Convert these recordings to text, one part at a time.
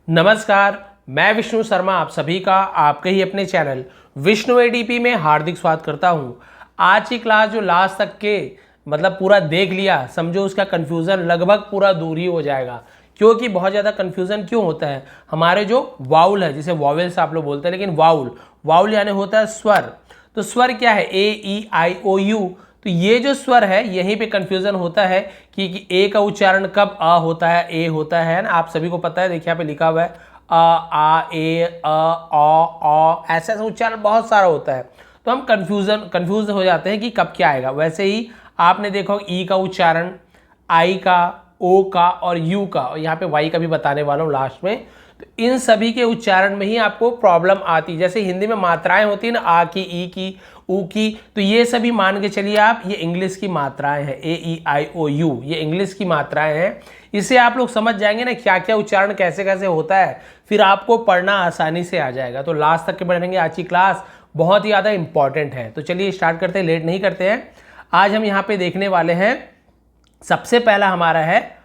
नमस्कार, मैं विष्णु शर्मा आप सभी का आपके ही अपने चैनल विष्णु एडीपी में हार्दिक स्वागत करता हूं। आज की क्लास जो लास्ट तक के पूरा देख लिया, समझो उसका कन्फ्यूज़न लगभग पूरा दूर ही हो जाएगा। क्योंकि बहुत ज़्यादा कन्फ्यूज़न क्यों होता है, हमारे जो वाउल है, जिसे वॉवेल्स आप लोग बोलते हैं, लेकिन वाउल यानी होता है स्वर। तो स्वर क्या है, ए ई आई ओ यू। तो ये जो स्वर है यहीं पे कंफ्यूजन होता है कि ए का उच्चारण कब आ होता है, ए होता है ना। आप सभी को पता है, देखिए यहाँ पे लिखा हुआ है आ ए ऐसा ऐसा उच्चारण बहुत सारा होता है। तो हम कंफ्यूज हो जाते हैं कि कब क्या आएगा। वैसे ही आपने देखो ई का उच्चारण, आई का, ओ का और यू का, और यहाँ पे वाई का भी बताने वाला हूँ लास्ट में। तो इन सभी के उच्चारण में ही आपको प्रॉब्लम आती है। जैसे हिंदी में मात्राएं होती है ना, आ की, ई की, ऊ की, तो ये सभी मान के चलिए आप, ये इंग्लिश की मात्राएं हैं। ए ई आई ओ यू ये इंग्लिश की मात्राएं हैं। इसे आप लोग समझ जाएंगे ना क्या क्या उच्चारण कैसे कैसे होता है, फिर आपको पढ़ना आसानी से आ जाएगा। तो लास्ट तक के पढ़ेंगे। आज की क्लास बहुत ही ज़्यादा इंपॉर्टेंट है। तो चलिए स्टार्ट करते हैं, लेट नहीं करते हैं। आज हम यहाँ पे देखने वाले हैं, सबसे पहला हमारा है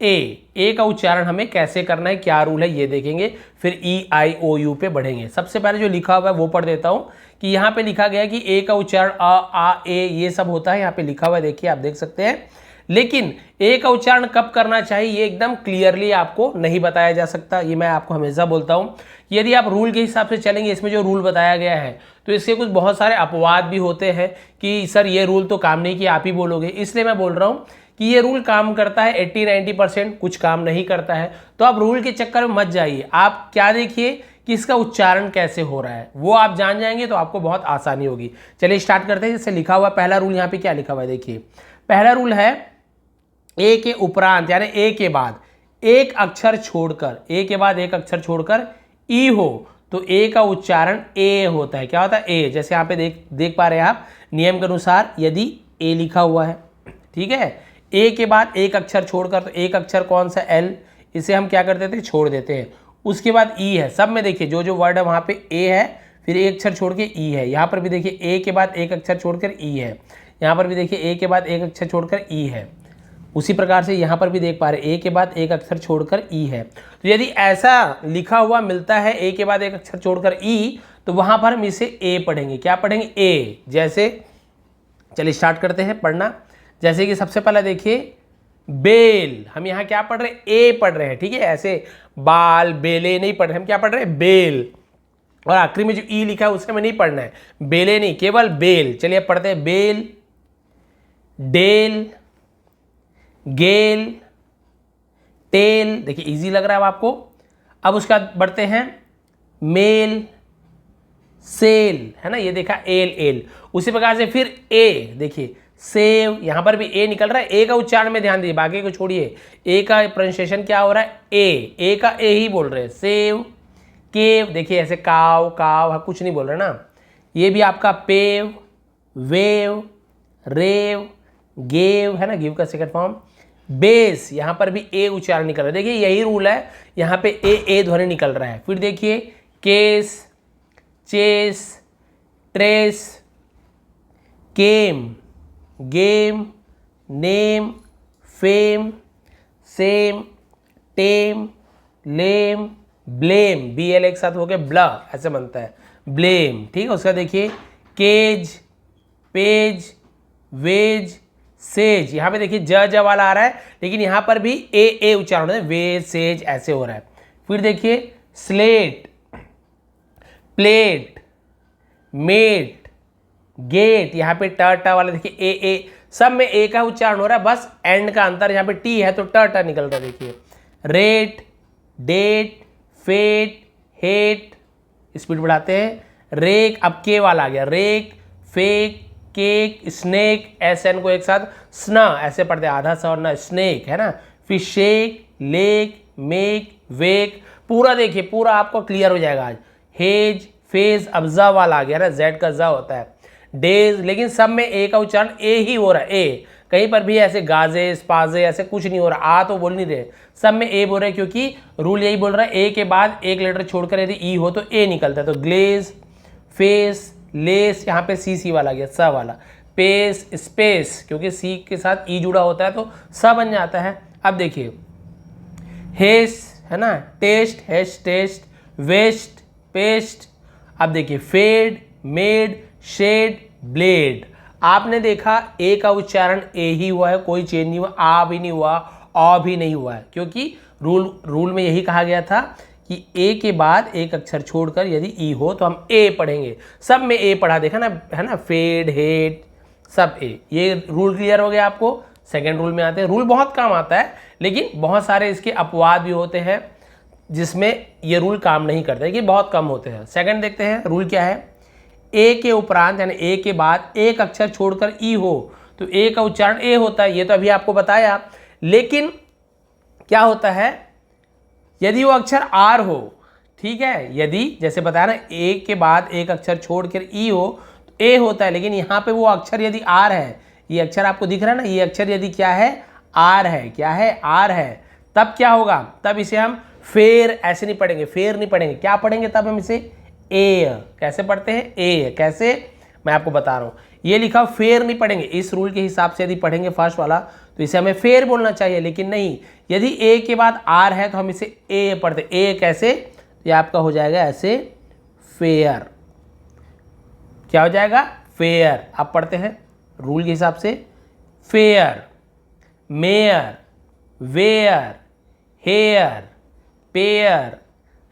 ए का उच्चारण हमें कैसे करना है, क्या रूल है ये देखेंगे, फिर ई आई ओ यू पे बढ़ेंगे। सबसे पहले जो लिखा हुआ है वो पढ़ देता हूँ कि यहाँ पे लिखा गया है कि ए का उच्चारण आ ए ये सब होता है, यहाँ पे लिखा हुआ है, देखिए आप देख सकते हैं। लेकिन ए का उच्चारण कब करना चाहिए ये एकदम क्लियरली आपको नहीं बताया जा सकता। ये मैं आपको हमेशा बोलता हूँ, यदि आप रूल के हिसाब से चलेंगे, इसमें जो रूल बताया गया है, तो इसके कुछ बहुत सारे अपवाद भी होते हैं कि सर ये रूल तो काम नहीं किया, आप ही बोलोगे। इसलिए मैं बोल रहा हूँ कि ये रूल काम करता है 80-90%, कुछ काम नहीं करता है। तो आप रूल के चक्कर में मत जाइए, आप क्या देखिए कि इसका उच्चारण कैसे हो रहा है, वो आप जान जाएंगे तो आपको बहुत आसानी होगी। चलिए स्टार्ट करते हैं। जैसे लिखा हुआ पहला रूल, यहाँ पे क्या लिखा हुआ है देखिए। पहला रूल है ए के उपरांत यानी ए के बाद एक अक्षर छोड़कर, ए के बाद एक अक्षर छोड़कर ई हो तो ए का उच्चारण ए होता है। क्या होता है, ए। जैसे यहाँ पे देख पा रहे हैं आप, नियम के अनुसार यदि ए लिखा हुआ है, ठीक है, ए के बाद एक अक्षर छोड़कर, तो एक अक्षर कौन सा, एल, इसे हम क्या कर देते हैं, छोड़ देते हैं। उसके बाद ई है, सब में देखिए जो जो वर्ड है वहाँ पे ए है, फिर एक अक्षर छोड़ के ई है। यहाँ पर भी देखिए ए के बाद एक अक्षर छोड़कर ई है, यहाँ पर भी देखिए ए के बाद एक अक्षर छोड़कर ई है। उसी प्रकार से यहाँ पर भी देख पा रहे हैं ए के बाद एक अक्षर छोड़कर ई है। तो यदि ऐसा लिखा हुआ मिलता है ए के बाद एक अक्षर छोड़कर ई, तो वहाँ पर हम इसे ए पढ़ेंगे। क्या पढ़ेंगे, ए। जैसे चलिए स्टार्ट करते हैं पढ़ना। जैसे कि सबसे पहला देखिए बेल, हम यहाँ क्या पढ़ रहे हैं, ए पढ़ रहे हैं, ठीक है। ऐसे बाल बेले नहीं पढ़ रहे, हम क्या पढ़ रहे हैं, बेल। और आखिरी में जो ई लिखा है उसे हमें नहीं पढ़ना है, बेले नहीं, केवल बेल। चलिए अब पढ़ते हैं बेल, डेल, गेल, टेल। देखिए इजी लग रहा है अब आपको। अब उसके बाद बढ़ते हैं मेल, सेल, है ना, ये देखा एल एल। उसी प्रकार से फिर ए, देखिए सेव, यहां पर भी ए निकल रहा है। ए का उच्चारण में ध्यान दीजिए, बाकी को छोड़िए। ए का प्रोनाउंसिएशन क्या हो रहा है, ए का ए ही बोल रहे हैं। सेव, केव, देखिए ऐसे काव काव, कुछ नहीं बोल रहे ना। ये भी आपका पेव, वेव, रेव, गेव, है ना, गिव का सेकंड फॉर्म। बेस, यहां पर भी ए उच्चारण निकल रहा है। देखिए यही रूल है, यहां पे ए ध्वनि निकल रहा है। फिर देखिए केस, चेस, ट्रेस, केम, गेम, नेम, फेम, सेम, टेम, लेम, ब्लेम, बी एल एक साथ हो गया, ब्ला ऐसे बनता है, ब्लेम, ठीक है। उसका देखिए केज, पेज, वेज, सेज। यहाँ पे देखिए ज वाला आ रहा है, लेकिन यहाँ पर भी ए उच्चारण है, वेज, सेज ऐसे हो रहा है। फिर देखिए स्लेट, प्लेट, मेट, गेट, यहाँ पे ट वाला देखिए ए, सब में ए का उच्चारण हो रहा है, बस एंड का अंतर, यहाँ पे टी है तो ट निकल रहा है। देखिए rate, date, fate, hate, speed बढ़ाते हैं। रेक, अब के वाला आ गया, rake, fake, cake, snake, S N को एक साथ स्ना ऐसे पढ़ते हैं, आधा सा और ना, स्नेक, है ना। फिर शेक, लेक, मेक, वेक, पूरा देखिए पूरा आपको क्लियर हो जाएगा आज। हेज, फेज, अब ज वाला आ गया ना, जेड का ज होता है। डेज, लेकिन सब में ए का उच्चारण ए ही हो रहा है, ए। कहीं पर भी ऐसे गाजे, स्पाजे ऐसे कुछ नहीं हो रहा, आ तो बोल नहीं रहे, सब में ए बोल रहे, क्योंकि रूल यही बोल रहा है ए के बाद एक लेटर छोड़कर यदि ई हो तो ए निकलता है। तो ग्लेज, फेस, लेस, यहाँ पे सी वाला गया, स वाला, पेस, स्पेस, क्योंकि सी के साथ ई जुड़ा होता है तो स बन जाता है। अब देखिए हेस, है ना, test hash test, west paste. अब देखिए फेड, मेड, शेड, ब्लेड। आपने देखा ए का उच्चारण ए ही हुआ है, कोई चेंज नहीं हुआ, आ भी नहीं हुआ, औ भी नहीं हुआ है, क्योंकि रूल में यही कहा गया था कि ए के बाद एक अक्षर छोड़कर यदि ई हो तो हम ए पढ़ेंगे। सब में ए पढ़ा, देखा ना, है ना, फेड, हेड, सब ए। ये रूल क्लियर हो गया आपको। सेकेंड रूल में आते हैं। रूल बहुत काम आता है, लेकिन बहुत सारे इसके अपवाद भी होते हैं जिसमें ये रूल काम नहीं करते, कि बहुत कम होते हैं। सेकंड देखते हैं रूल क्या है। ए के उपरांत यानी ए के बाद एक अक्षर छोड़कर ई हो तो ए का उच्चारण ए होता है, ये तो अभी आपको बताया। लेकिन क्या होता है यदि वो अक्षर आर हो, ठीक है, यदि जैसे बताया ना ए के बाद एक अक्षर छोड़कर ई हो तो ए होता है, लेकिन यहाँ पे वो अक्षर यदि आर है, ये अक्षर आपको दिख रहा है ना, ये अक्षर यदि क्या है, आर है, क्या है, आर है, तब क्या होगा, तब इसे हम फेर ऐसे नहीं पढ़ेंगे, फेर नहीं पढ़ेंगे, क्या पढ़ेंगे तब हम इसे ए। कैसे पढ़ते हैं, ए। कैसे, मैं आपको बता रहा हूं। ये लिखा फेर नहीं पढ़ेंगे, इस रूल के हिसाब से यदि पढ़ेंगे फर्स्ट वाला तो इसे हमें फेर बोलना चाहिए, लेकिन नहीं, यदि ए के बाद आर है तो हम इसे ए पढ़ते। ए कैसे, ये आपका हो जाएगा ऐसे, फेयर। क्या हो जाएगा, फेयर। आप पढ़ते हैं रूल के हिसाब से, fair, mayor, where, hair, pair,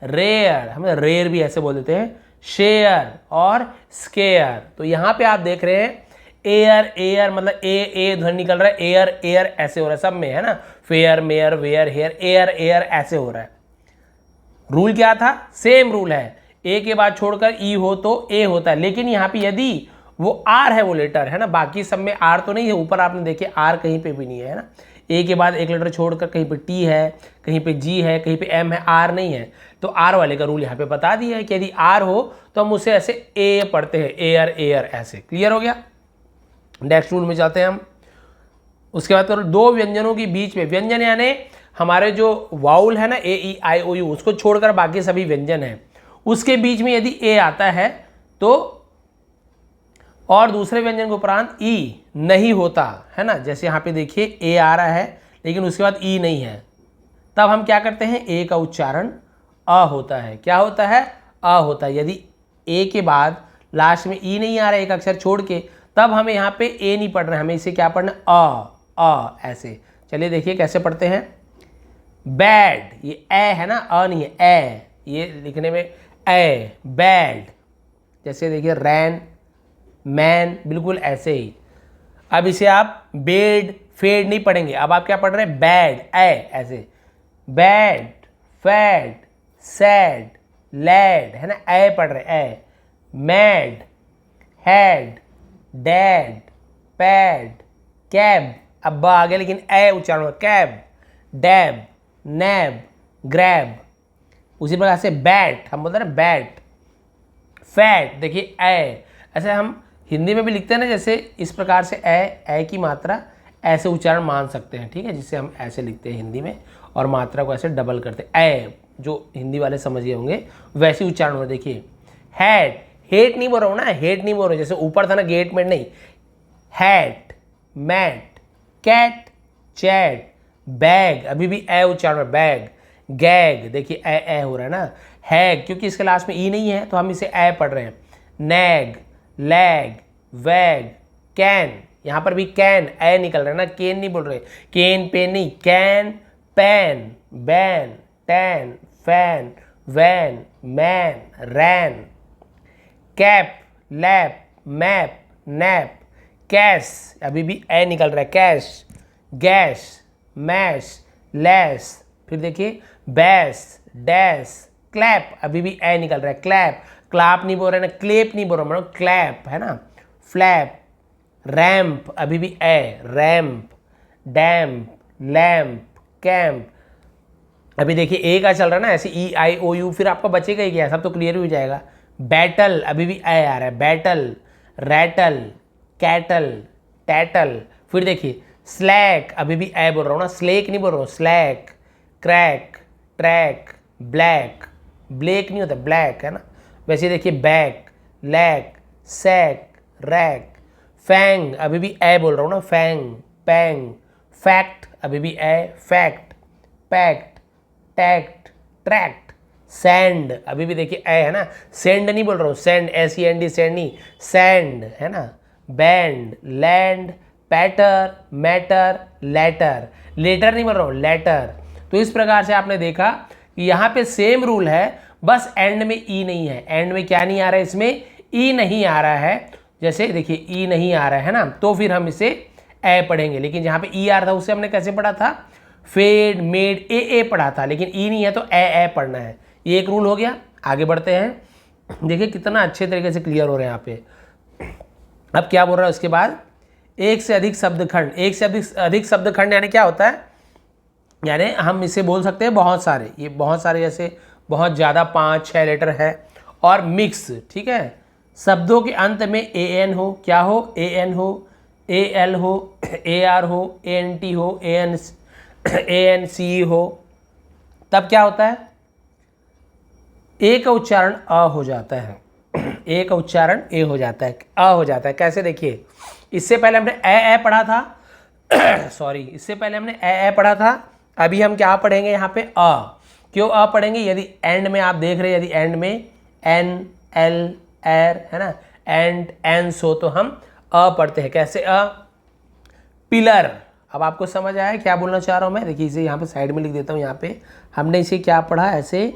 rare, हम रेयर भी ऐसे बोल देते हैं, शेयर और स्केयर। तो यहां पे आप देख रहे हैं एयर, एयर मतलब ए ध्वनि निकल रहा है, एयर एयर ऐसे हो रहा है सब में, है ना, fair, mayor, where, hair, air air ऐसे हो रहा है। रूल क्या था, सेम रूल है, ए के बाद छोड़कर ई हो तो ए होता है, लेकिन यहाँ पे यदि वो आर है, वो लेटर है ना, बाकी सब में आर तो नहीं है, ऊपर आपने देखे आर कहीं पे भी नहीं है ना, ए के बाद एक लेटर छोड़कर कहीं पे टी है, कहीं पे जी है, कहीं पे एम है, आर नहीं है, तो आर वाले का रूल यहाँ पे बता दिया है कि यदि आर हो तो हम उसे ऐसे ए पढ़ते हैं, एयर एयर ऐसे। क्लियर हो गया। नेक्स्ट रूल में जाते हैं हम। उसके बाद तो दो व्यंजनों के बीच में, व्यंजन यानी हमारे जो वाउल है ना, ए ई आई ओ यू, उसको छोड़कर बाकी सभी व्यंजन है, उसके बीच में यदि ए आता है तो, और दूसरे व्यंजन के उपरांत ई नहीं होता है ना, जैसे यहाँ पे देखिए ए आ रहा है लेकिन उसके बाद ई नहीं है, तब हम क्या करते हैं, ए का उच्चारण अ होता है। क्या होता है, अ होता है। यदि ए के बाद लास्ट में ई नहीं आ रहा है एक अक्षर छोड़ के, तब हमें यहाँ पे ए नहीं पढ़ना है, हमें इसे क्या पढ़ना है, अ ऐसे। चलिए देखिए कैसे पढ़ते हैं। बैड, ये ए है ना, अ नहीं है, ए, ये लिखने में ए, बैड। जैसे देखिए रैन, मैन, बिल्कुल ऐसे ही। अब इसे आप बेड, फेड नहीं पढ़ेंगे, अब आप क्या पढ़ रहे हैं, बैड, ए ऐसे, बैड, फैड, सैड, लैड, है ना, ए पढ़ रहे, a, mad, had, dad, pad, cab, अब आ गया लेकिन ए उच्चारण हुआ, कैब, डैब, नैब, ग्रैब। उसी प्रकार से बैट, हम बोलते हैं ना बैट, फैट, देखिए ए, ऐसे हम हिंदी में भी लिखते हैं ना, जैसे इस प्रकार से ए की मात्रा ऐसे उच्चारण मान सकते हैं, ठीक है, जिससे हम ऐसे लिखते हैं हिंदी में और मात्रा को ऐसे डबल करते हैं, ए, जो हिंदी वाले समझ गए होंगे वैसे उच्चारण हो। देखिए हैट, हेट नहीं बोल रहा हूँ ना, हेट नहीं बोल रहा हूँ, जैसे ऊपर था ना गेट में, नहीं, hat, mat, cat, chat, bag, अभी भी ए उच्चारण, बैग, गैग, देखिए ए हो रहा है ना, हैग, क्योंकि इसके लास्ट में ई नहीं है तो हम इसे ए पढ़ रहे हैं, नैग, लैग, वैग, कैन, यहाँ पर भी कैन, ए निकल रहा है ना, केन नहीं बोल रहे, केन पेन नहीं, can, pan, ban, tan, fan, van, man, ran, cap, lap, map, nap, cash, अभी भी ए निकल रहा है, कैश, गैस, मैश, लैस, फिर देखिए बैस, डैश, क्लैप, अभी भी ए निकल रहा है, क्लैप, क्लैप नहीं बोल रहे ना, क्लेप नहीं बोल रहा मतलब क्लैप, है ना, फ्लैप, रैम्प, अभी भी ए, रैम्प, डैम्प, लैम्प, कैम्प। अभी देखिए ए का चल रहा है ना, ऐसे ई आई ओ यू, फिर आपका बचेगा ही क्या, सब तो क्लियर हो जाएगा। बैटल, अभी भी ए आ रहा है, बैटल, रैटल, कैटल, टैटल, फिर देखिए स्लैक, अभी भी ए बोल रहा हूँ ना, स्लेक नहीं बोल रहा हूँ, slack, crack, track, black, black नहीं होता, ब्लैक, है ना, वैसे देखिए back, lack, sack, rack, fang, अभी भी ए बोल रहा हूँ ना, फैंग, पैंग, फैक्ट, अभी भी a, fact, pact, tact, tract, sand, अभी भी देखिए ए है ना, सेंड नहीं बोल रहा हूँ, सैंड, SEND, सैंड नहीं, सैंड है ना, band, land, patter, matter, letter, letter नहीं बोल रहा हूँ, लेटर। तो इस प्रकार से आपने देखा कि यहाँ पे सेम रूल है, बस एंड में ई नहीं है। एंड में क्या नहीं आ रहा है, इसमें ई नहीं आ रहा है। जैसे देखिए ई नहीं आ रहा है ना, तो फिर हम इसे ए पढ़ेंगे, लेकिन जहाँ पे ई आ रहा था उसे हमने कैसे पढ़ा था, फेड, मेड, ए पढ़ा था, लेकिन ई नहीं है तो ए पढ़ना है। ये एक रूल हो गया। आगे बढ़ते हैं, देखिए कितना अच्छे तरीके से क्लियर हो रहा है यहाँ पे। अब क्या बोल रहा है उसके बाद, एक से अधिक शब्दखंड। एक से अधिक शब्दखंड यानी क्या होता है, यानी हम इसे बोल सकते हैं बहुत सारे, ये बहुत सारे, जैसे बहुत ज़्यादा 5-6 लेटर है, और मिक्स, ठीक है। शब्दों के अंत में AN हो, क्या हो, AN हो, AL हो, AR हो, ANT हो, ANC हो, तब क्या होता है, ए का उच्चारण अ हो जाता है। ए का उच्चारण ए हो जाता है, अ हो जाता है। कैसे, देखिए इससे पहले हमने ए पढ़ा था सॉरी, इससे पहले हमने ए पढ़ा था, अभी हम क्या पढ़ेंगे यहाँ पे, अ। क्यों अ पढ़ेंगे, यदि एंड में आप देख रहे हैं, यदि एंड में एन, एल, एर है ना, एंड, एंस हो, तो हम अ पढ़ते हैं। कैसे, अ। पिलर, अब आपको समझ आया क्या बोलना चाह रहा हूँ मैं, देखिए इसे यहाँ पे साइड में लिख देता हूँ। यहाँ पे हमने इसे क्या पढ़ा, ऐसे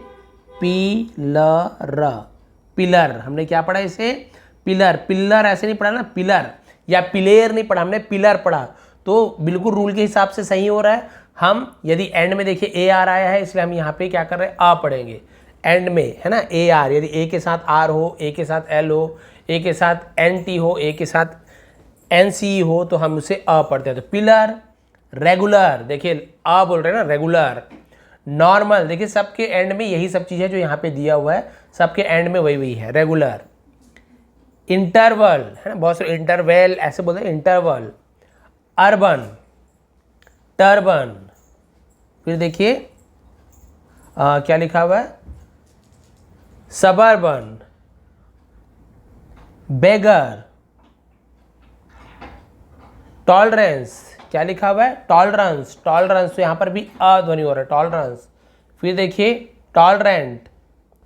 पिलर, पिलर, हमने क्या पढ़ा इसे, पिलर। पिलर ऐसे नहीं पढ़ा ना, पिलर या पिलेर नहीं पढ़ा, हमने पिलर पढ़ा। तो बिल्कुल रूल के हिसाब से सही हो रहा है। हम यदि एंड में देखिए ए आर आया है, इसलिए हम यहाँ पे क्या कर रहे हैं, आ पढ़ेंगे एंड में, है ना, ए आर। यदि ए के साथ आर हो, ए के साथ एल हो, ए के साथ एन टी हो, ए के साथ एन सी हो, तो हम उसे अ पढ़ते हैं। तो पिलर, रेगुलर, देखिए आ बोल रहे हैं ना, रेगुलर, नॉर्मल, देखिए सबके एंड में यही सब चीज़ है जो यहाँ पे दिया हुआ है, सबके एंड में वही है, रेगुलर। इंटरवल है ना, बहुत सारे, इंटरवेल ऐसे बोलते हैं, इंटरवल। अर्बन, टर्बन, फिर देखिए क्या लिखा हुआ है, सबर्बन, बेगर, टॉलरेंस, क्या लिखा हुआ है, टॉलरेंस, टॉलरेंस, तो यहाँ पर भी अ ध्वनि हो रहा है, टॉलरेंस। फिर देखिए टॉलरेंट,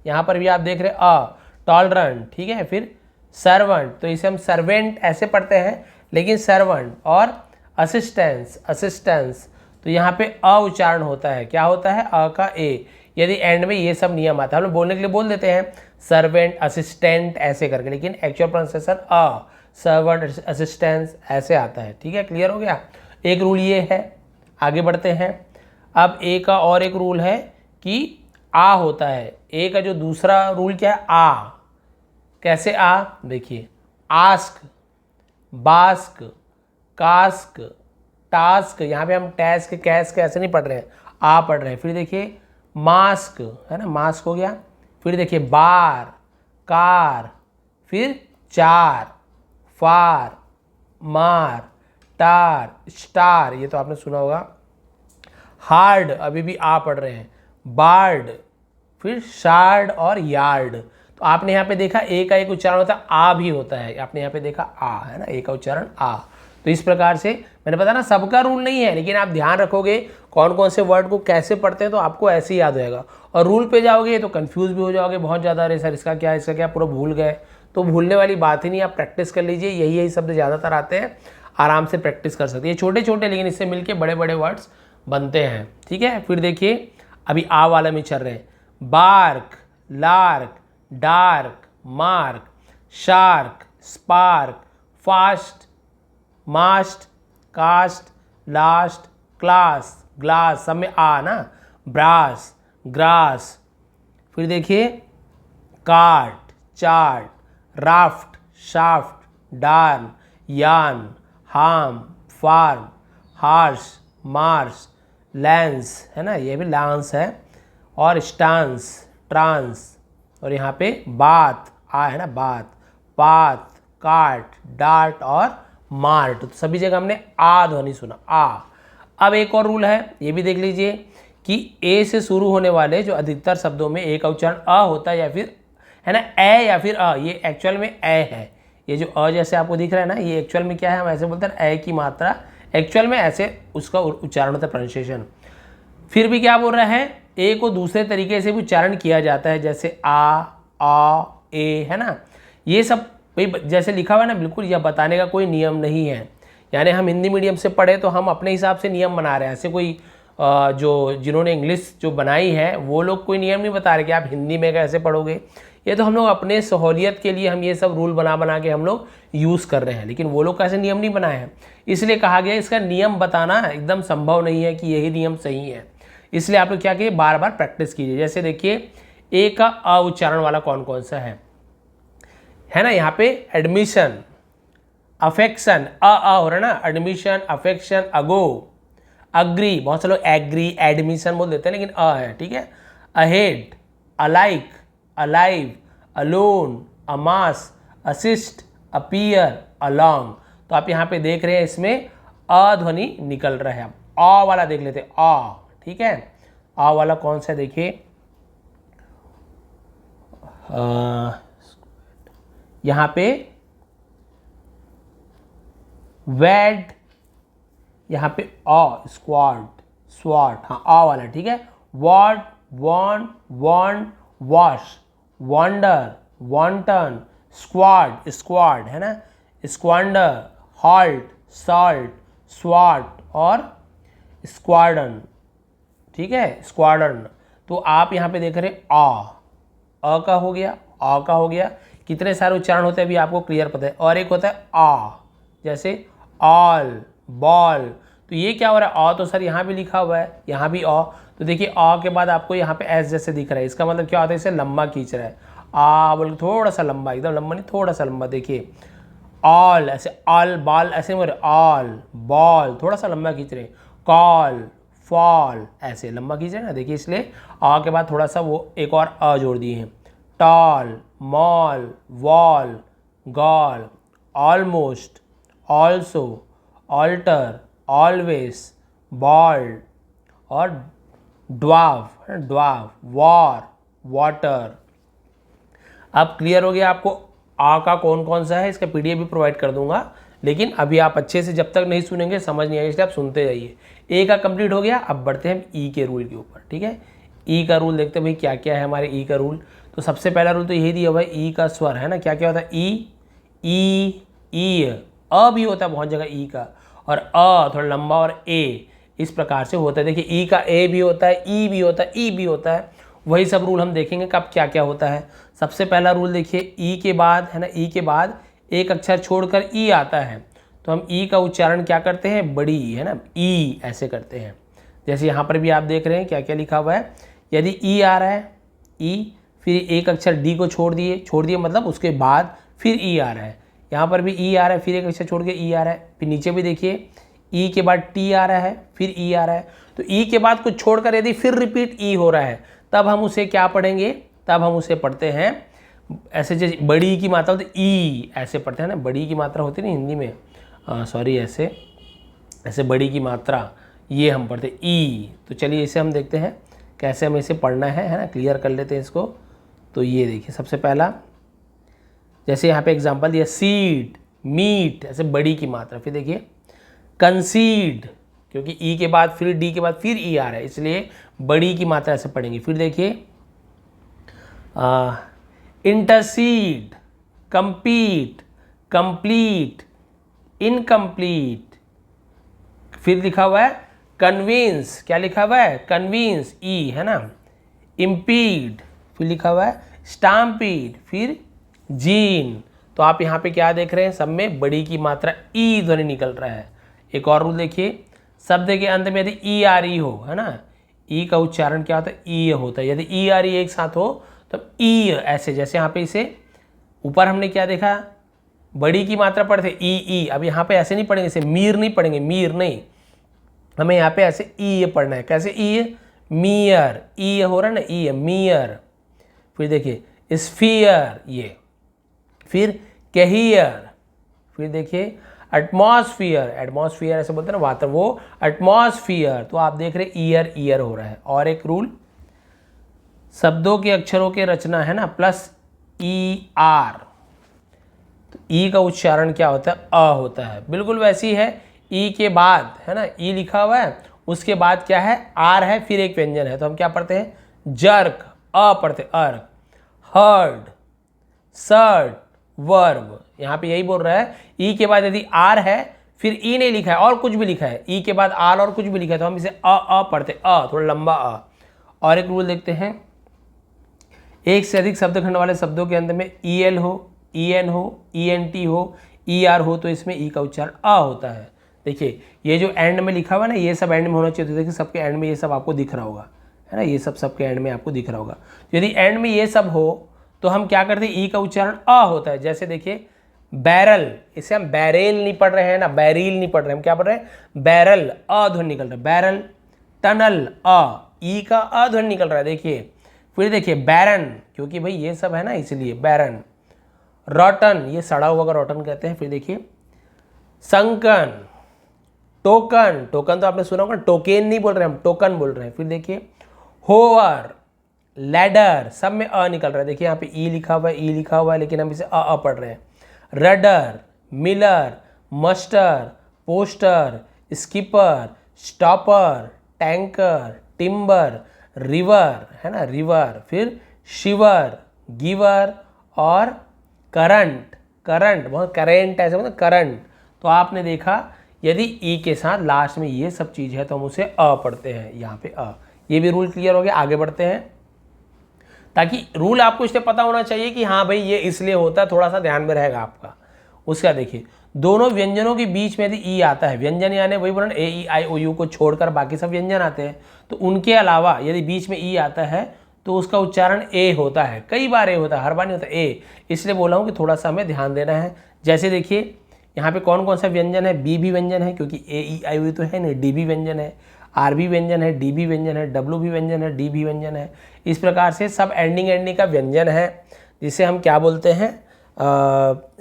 यहाँ पर भी आप देख रहे अ, टॉलरेंट, ठीक है। फिर सर्वेंट, तो इसे हम सर्वेंट ऐसे पढ़ते हैं, लेकिन सर्वेंट। और असिस्टेंस, असिस्टेंस, तो यहाँ पे अ उच्चारण होता है, क्या होता है, अ का ए। यदि एंड में ये सब नियम आता है, हम लोग बोलने के लिए बोल देते हैं सर्वेंट, असिस्टेंट ऐसे करके, लेकिन एक्चुअल प्रोनाउंसिएशन अ, सर्वेंट, असिस्टेंस ऐसे आता है, ठीक है। क्लियर हो गया, एक रूल ये है। आगे बढ़ते हैं। अब ए का और एक रूल है कि आ होता है। ए का जो दूसरा रूल क्या है, आ। कैसे आ, देखिए आस्क, बास्क, कास्क, टास्क, यहाँ पे हम टैस्क, कैस्क ऐसे नहीं पढ़ रहे हैं, आ पढ़ रहे हैं। फिर देखिए मास्क, है ना, मास्क हो गया। फिर देखिए बार, कार, फिर चार, फार, मार, टार, स्टार, ये तो आपने सुना होगा। हार्ड, अभी भी आ पढ़ रहे हैं, बार्ड, फिर शार्ड और यार्ड। तो आपने यहाँ पे देखा ए का एक उच्चारण होता है, आ भी होता है, आपने यहाँ पे देखा आ, है ना, ए का उच्चारण आ। तो इस प्रकार से मैंने बताया ना, सबका रूल नहीं है, लेकिन आप ध्यान रखोगे कौन कौन से वर्ड को कैसे पढ़ते हैं, तो आपको ऐसे ही याद हो जाएगा। और रूल पे जाओगे तो कंफ्यूज भी हो जाओगे बहुत ज़्यादा, अरे सर इसका क्या पूरा भूल गए। तो भूलने वाली बात ही नहीं, आप प्रैक्टिस कर लीजिए, यही शब्द ज़्यादातर आते हैं, आराम से प्रैक्टिस कर सकते हैं। छोटे छोटे, लेकिन इससे मिलके बड़े बड़े वर्ड्स बनते हैं, ठीक है। फिर देखिए अभी आ वाला में चल रहे हैं, bark, lark, dark, mark, shark, spark, fast, mast, cast, last, class, glass, सब में आ ना, ब्रास, ग्रास। फिर देखिए काट, chart, raft, shaft, darn, yarn, harm, farm, harsh, marsh, lens, है ना, ये भी लांस है। और स्टांस, ट्रांस, और यहाँ पे बात, आ है ना, बात, पात, काट, डार्ट और मार्ट। तो सभी जगह हमने आ ध्वनि सुना, आ। अब एक और रूल है, ये भी देख लीजिए कि ए से शुरू होने वाले जो अधिकतर शब्दों में ए का उच्चारण अ होता है, या फिर है ना ए या फिर अ, ये एक्चुअल में ए है। ये जो अ जैसे आपको दिख रहा है ना, ये एक्चुअल में क्या है, हम ऐसे बोलते हैं ए की मात्रा, एक्चुअल में ऐसे उसका उच्चारण होता है, प्रोनाउंसिएशन। फिर भी क्या बोल रहा है, ए को दूसरे तरीके से भी उच्चारण किया जाता है, जैसे आ ए, है ना। ये सब भाई जैसे लिखा हुआ है ना, बिल्कुल यह बताने का कोई नियम नहीं है। यानी हम हिंदी मीडियम से पढ़े तो हम अपने हिसाब से नियम बना रहे हैं। ऐसे कोई जो जिन्होंने इंग्लिश जो बनाई है वो लोग कोई नियम नहीं बता रहे कि आप हिंदी में कैसे पढ़ोगे। ये तो हम लोग अपने सहूलियत के लिए हम ये सब रूल बना के हम लोग यूज़ कर रहे हैं, लेकिन वो लोग कैसे नियम नहीं बनाए हैं। इसलिए कहा गया इसका नियम बताना एकदम संभव नहीं है कि यही नियम सही है। इसलिए आप लोग क्या कीजिए, बार बार प्रैक्टिस कीजिए। जैसे देखिए ए का अ उच्चारण वाला कौन कौन सा है ना। यहाँ पे एडमिशन, अफेक्शन, अ हो रहा है ना, एडमिशन, अफेक्शन, अगो, अग्री, बहुत से लोग एग्री, एडमिशन बोल देते हैं, लेकिन अ है, ठीक है। Ahead, alike, alive, alone, amass, assist, appear, along. तो आप यहाँ पे देख रहे हैं इसमें अ ध्वनि निकल रहा है। अ वाला देख लेते हैं, अ, ठीक है। अ वाला कौन सा देखिए, यहाँ पे वैड, यहाँ पे अ, स्क्वाड, स्वाट, हाँ अ वाला, ठीक है। What, won, wand, wash, wonder, wonton, squad, squad, है ना, स्क्वांडर, हॉल्ट, सॉल्ट, स्वाट और स्क्वाडन, ठीक है, स्क्वाडन। तो आप यहाँ पे देख रहे हैं अ का हो गया, अ का हो गया। कितने सारे उच्चारण होते हैं अभी आपको क्लियर पता है। और एक होता है आ, जैसे ऑल, बॉल। तो ये क्या हो रहा है, अ तो सर यहाँ भी लिखा हुआ है, यहाँ भी अ। तो देखिए अ के बाद आपको यहाँ पे एस जैसे दिख रहा है, इसका मतलब क्या होता है, इसे लंबा खींच रहा है। आ बोल थोड़ा सा लंबा, एकदम लंबा नहीं, थोड़ा सा लंबा। देखिए ऑल, ऐसे ऑल, बॉल ऐसे बोल रहे, ऑल बॉल, थोड़ा सा लंबा खींच रहे। कॉल, फॉल, ऐसे लंबा खींच रहे ना, देखिए। इसलिए आ के बाद थोड़ा सा वो एक और अ जोड़ दिए हैं। Tall, mall, wall, gall, almost, also, alter, always, bold और ड्वार्फ, ड्वार्फ, वॉर, वाटर। अब क्लियर हो गया आपको आ का कौन कौन सा है। इसका पीडीएफ भी प्रोवाइड कर दूंगा, लेकिन अभी आप अच्छे से जब तक नहीं सुनेंगे समझ नहीं आएगा, इसलिए आप सुनते जाइए। ए का कंप्लीट हो गया, अब बढ़ते हैं ई के रूल के ऊपर, ठीक है। ई का रूल देखते हैं भाई क्या क्या है हमारे ई का रूल। तो सबसे पहला रूल तो यही दिया हुआ है, ई का स्वर, है ना। क्या क्या होता है, ई, अ भी होता है बहुत जगह ई का, और अ थोड़ा लंबा, और ए, इस प्रकार से होता है। देखिए ई का ए भी होता है, ई भी होता है, ई भी होता है। वही सब रूल हम देखेंगे कब क्या क्या होता है। सबसे पहला रूल देखिए, ई के बाद, है ना, ई के बाद एक अक्षर छोड़कर ई आता है, तो हम ई का उच्चारण क्या करते हैं, बड़ी, है ना, ई ऐसे करते हैं। जैसे यहाँ पर भी आप देख रहे हैं क्या क्या लिखा हुआ है। यदि ई आ रहा है, ई, फिर एक अक्षर डी को छोड़ दिए मतलब उसके बाद फिर ई आ रहा है। यहाँ पर भी ई आ रहा है, फिर एक अक्षर छोड़ के ई आ रहा है। फिर नीचे भी देखिए ई के बाद टी आ रहा है, फिर ई आ रहा है। तो ई के बाद कुछ छोड़कर यदि फिर रिपीट ई हो रहा है, तब हम उसे क्या पढ़ेंगे, तब हम उसे पढ़ते हैं ऐसे, जैसे बड़ी की मात्रा होती ई, ऐसे पढ़ते हैं ना, बड़ी की मात्रा होती है ना हिंदी में, सॉरी, ऐसे ऐसे बड़ी की मात्रा ये हम पढ़ते ई। तो चलिए इसे हम देखते हैं कैसे हमें इसे पढ़ना है ना, क्लियर कर लेते हैं इसको। तो ये देखिए सबसे पहला, जैसे यहाँ पे एग्जांपल दिया, सीड, मीट, ऐसे बड़ी की मात्रा। फिर देखिए कंसीड, क्योंकि ई के बाद फिर डी के बाद फिर ई आ रहा है, इसलिए बड़ी की मात्रा ऐसे पढ़ेंगे। फिर देखिए इंटरसीड, कंपीट, कंप्लीट, इनकम्प्लीट। फिर लिखा हुआ है कन्विंस, क्या लिखा हुआ है, कन्विंस, ई, है ना। इम्पीड, फिर लिखा हुआ है स्टाम्पीड, फिर जीन। तो आप यहाँ पे क्या देख रहे हैं, सब में बड़ी की मात्रा ई ध्वनि निकल रहा है। एक और रूल देखिए, शब्द के अंत में यदि ई आ रही हो, है ना, ई का उच्चारण क्या होता है, ई होता है। यदि ई आ रही एक साथ हो तो ई, ऐसे, जैसे यहाँ पे इसे ऊपर हमने क्या देखा, बड़ी की मात्रा पढ़ते ई। अब यहाँ पे ऐसे नहीं पढ़ेंगे, इसे मीर नहीं पढ़ेंगे, मीर नहीं, हमें यहाँ पे ऐसे ई पढ़ना है। कैसे, ई, मियर, ई हो रहा है ना, ई, मियर। फिर देखिए स्फीयर, ये, फिर कहियर, फिर देखिए एटमॉस्फियर, एटमॉस्फियर ऐसे बोलते हैं ना, वातावरण, वो एटमॉस्फियर। तो आप देख रहे ईयर, ईयर हो रहा है। और एक रूल, शब्दों के अक्षरों के रचना, है ना, प्लस ई आर, तो ई का उच्चारण क्या होता है, अ होता है। बिल्कुल वैसी है ई के बाद, है ना, ई लिखा हुआ है, उसके बाद क्या है, आर है, फिर एक व्यंजन है, तो हम क्या पढ़ते हैं, जर्क, अ पढ़ते अर्क, हर्ड, सर्ट, वर्ब। यहाँ पे यही बोल रहा है, ई के बाद यदि आर है, फिर ई नहीं लिखा है और कुछ भी लिखा है, ई के बाद आर और कुछ भी लिखा है, तो हम इसे अ पढ़ते, थोड़ा लंबा अ। और एक रूल देखते हैं, एक से अधिक शब्दखंड वाले शब्दों के अंत में ई एल हो, ई एन हो, ई एन टी हो, ई आर हो, तो इसमें ई का उच्चारण अ होता है। देखिए ये जो एंड में लिखा हुआ है ना, ये सब एंड में होना चाहिए, तो देखिए सबके एंड में ये सब आपको दिख रहा होगा, है ना, ये सब सबके एंड में आपको दिख रहा होगा। यदि एंड में ये सब हो तो हम क्या करते हैं, ई का उच्चारण अ होता है। जैसे देखिए बैरल, इसे हम बैरेल नहीं पढ़ रहे हैं ना, बैरील नहीं पढ़ रहे हैं, हम क्या पढ़ रहे हैं, बैरल, अ ध्वनि निकल रहा है, बैरल। टनल, अ, ई का अ ध्वनि निकल रहा है, देखिए। फिर देखिए बैरन, क्योंकि भाई ये सब है ना इसलिए बैरन। रॉटन, ये सड़ा हुआ का रॉटन कहते हैं। फिर देखिए संकन, टोकन, टोकन तो आपने सुना होगा, टोकेन नहीं बोल रहे हम, टोकन बोल रहे हैं। फिर देखिए होवर, लैडर, सब में अ निकल रहा है। देखिए यहाँ पे ई लिखा हुआ है, ई लिखा हुआ है, लेकिन हम इसे अ पढ़ रहे हैं। Rudder, miller, muster, poster, skipper, stopper, tanker, timber, river, है ना, रिवर। फिर शिवर, गिवर और करंट, करंट बहुत करेंट ऐसे मतलब करंट। तो आपने देखा यदि ई के साथ लास्ट में ये सब चीज़ है तो हम उसे अ पढ़ते हैं, यहाँ पे अ। ये भी रूल क्लियर हो गया, आगे बढ़ते हैं। ताकि रूल आपको इसलिए पता होना चाहिए कि हाँ भाई ये इसलिए होता है, थोड़ा सा ध्यान में रहेगा आपका। उसका देखिए दोनों व्यंजनों के बीच में यदि ई आता है, व्यंजन यानी वही बोला ए ई आई ओ यू को छोड़कर बाकी सब व्यंजन आते हैं, तो उनके अलावा यदि बीच में ई आता है तो उसका उच्चारण ए होता है। कई बार ए होता है, हर बार नहीं होता ए, इसलिए बोला हूँ कि थोड़ा सा हमें ध्यान देना है। जैसे देखिए यहाँ पे कौन कौन सा व्यंजन है, बी भी व्यंजन है क्योंकि ए ई आई ओ यू तो है नहीं, डी भी व्यंजन है, आर भी व्यंजन है, डी भी व्यंजन है, डब्ल्यू भी व्यंजन है, डी भी व्यंजन है। इस प्रकार से सब एंडिंग का व्यंजन है, जिसे हम क्या बोलते हैं,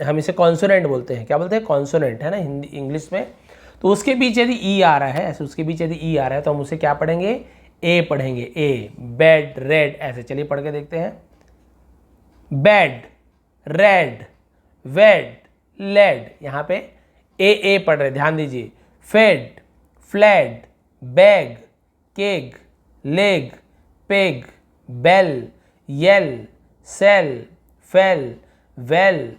हम इसे कॉन्सोनेंट बोलते हैं। क्या बोलते हैं, कॉन्सोनेंट, है ना हिंदी इंग्लिश में। तो उसके बीच यदि ई आ रहा है ऐसे, उसके बीच यदि ई आ रहा है तो हम उसे क्या पढ़ेंगे, ए पढ़ेंगे, ए। बेड, रेड, ऐसे। चलिए पढ़ के देखते हैं। बेड, रेड, वेड, लेड, यहाँ पे ए पढ़ रहे, ध्यान दीजिए। Fed, fled, bag, keg, leg, peg, bell, yell, sell, fell, well,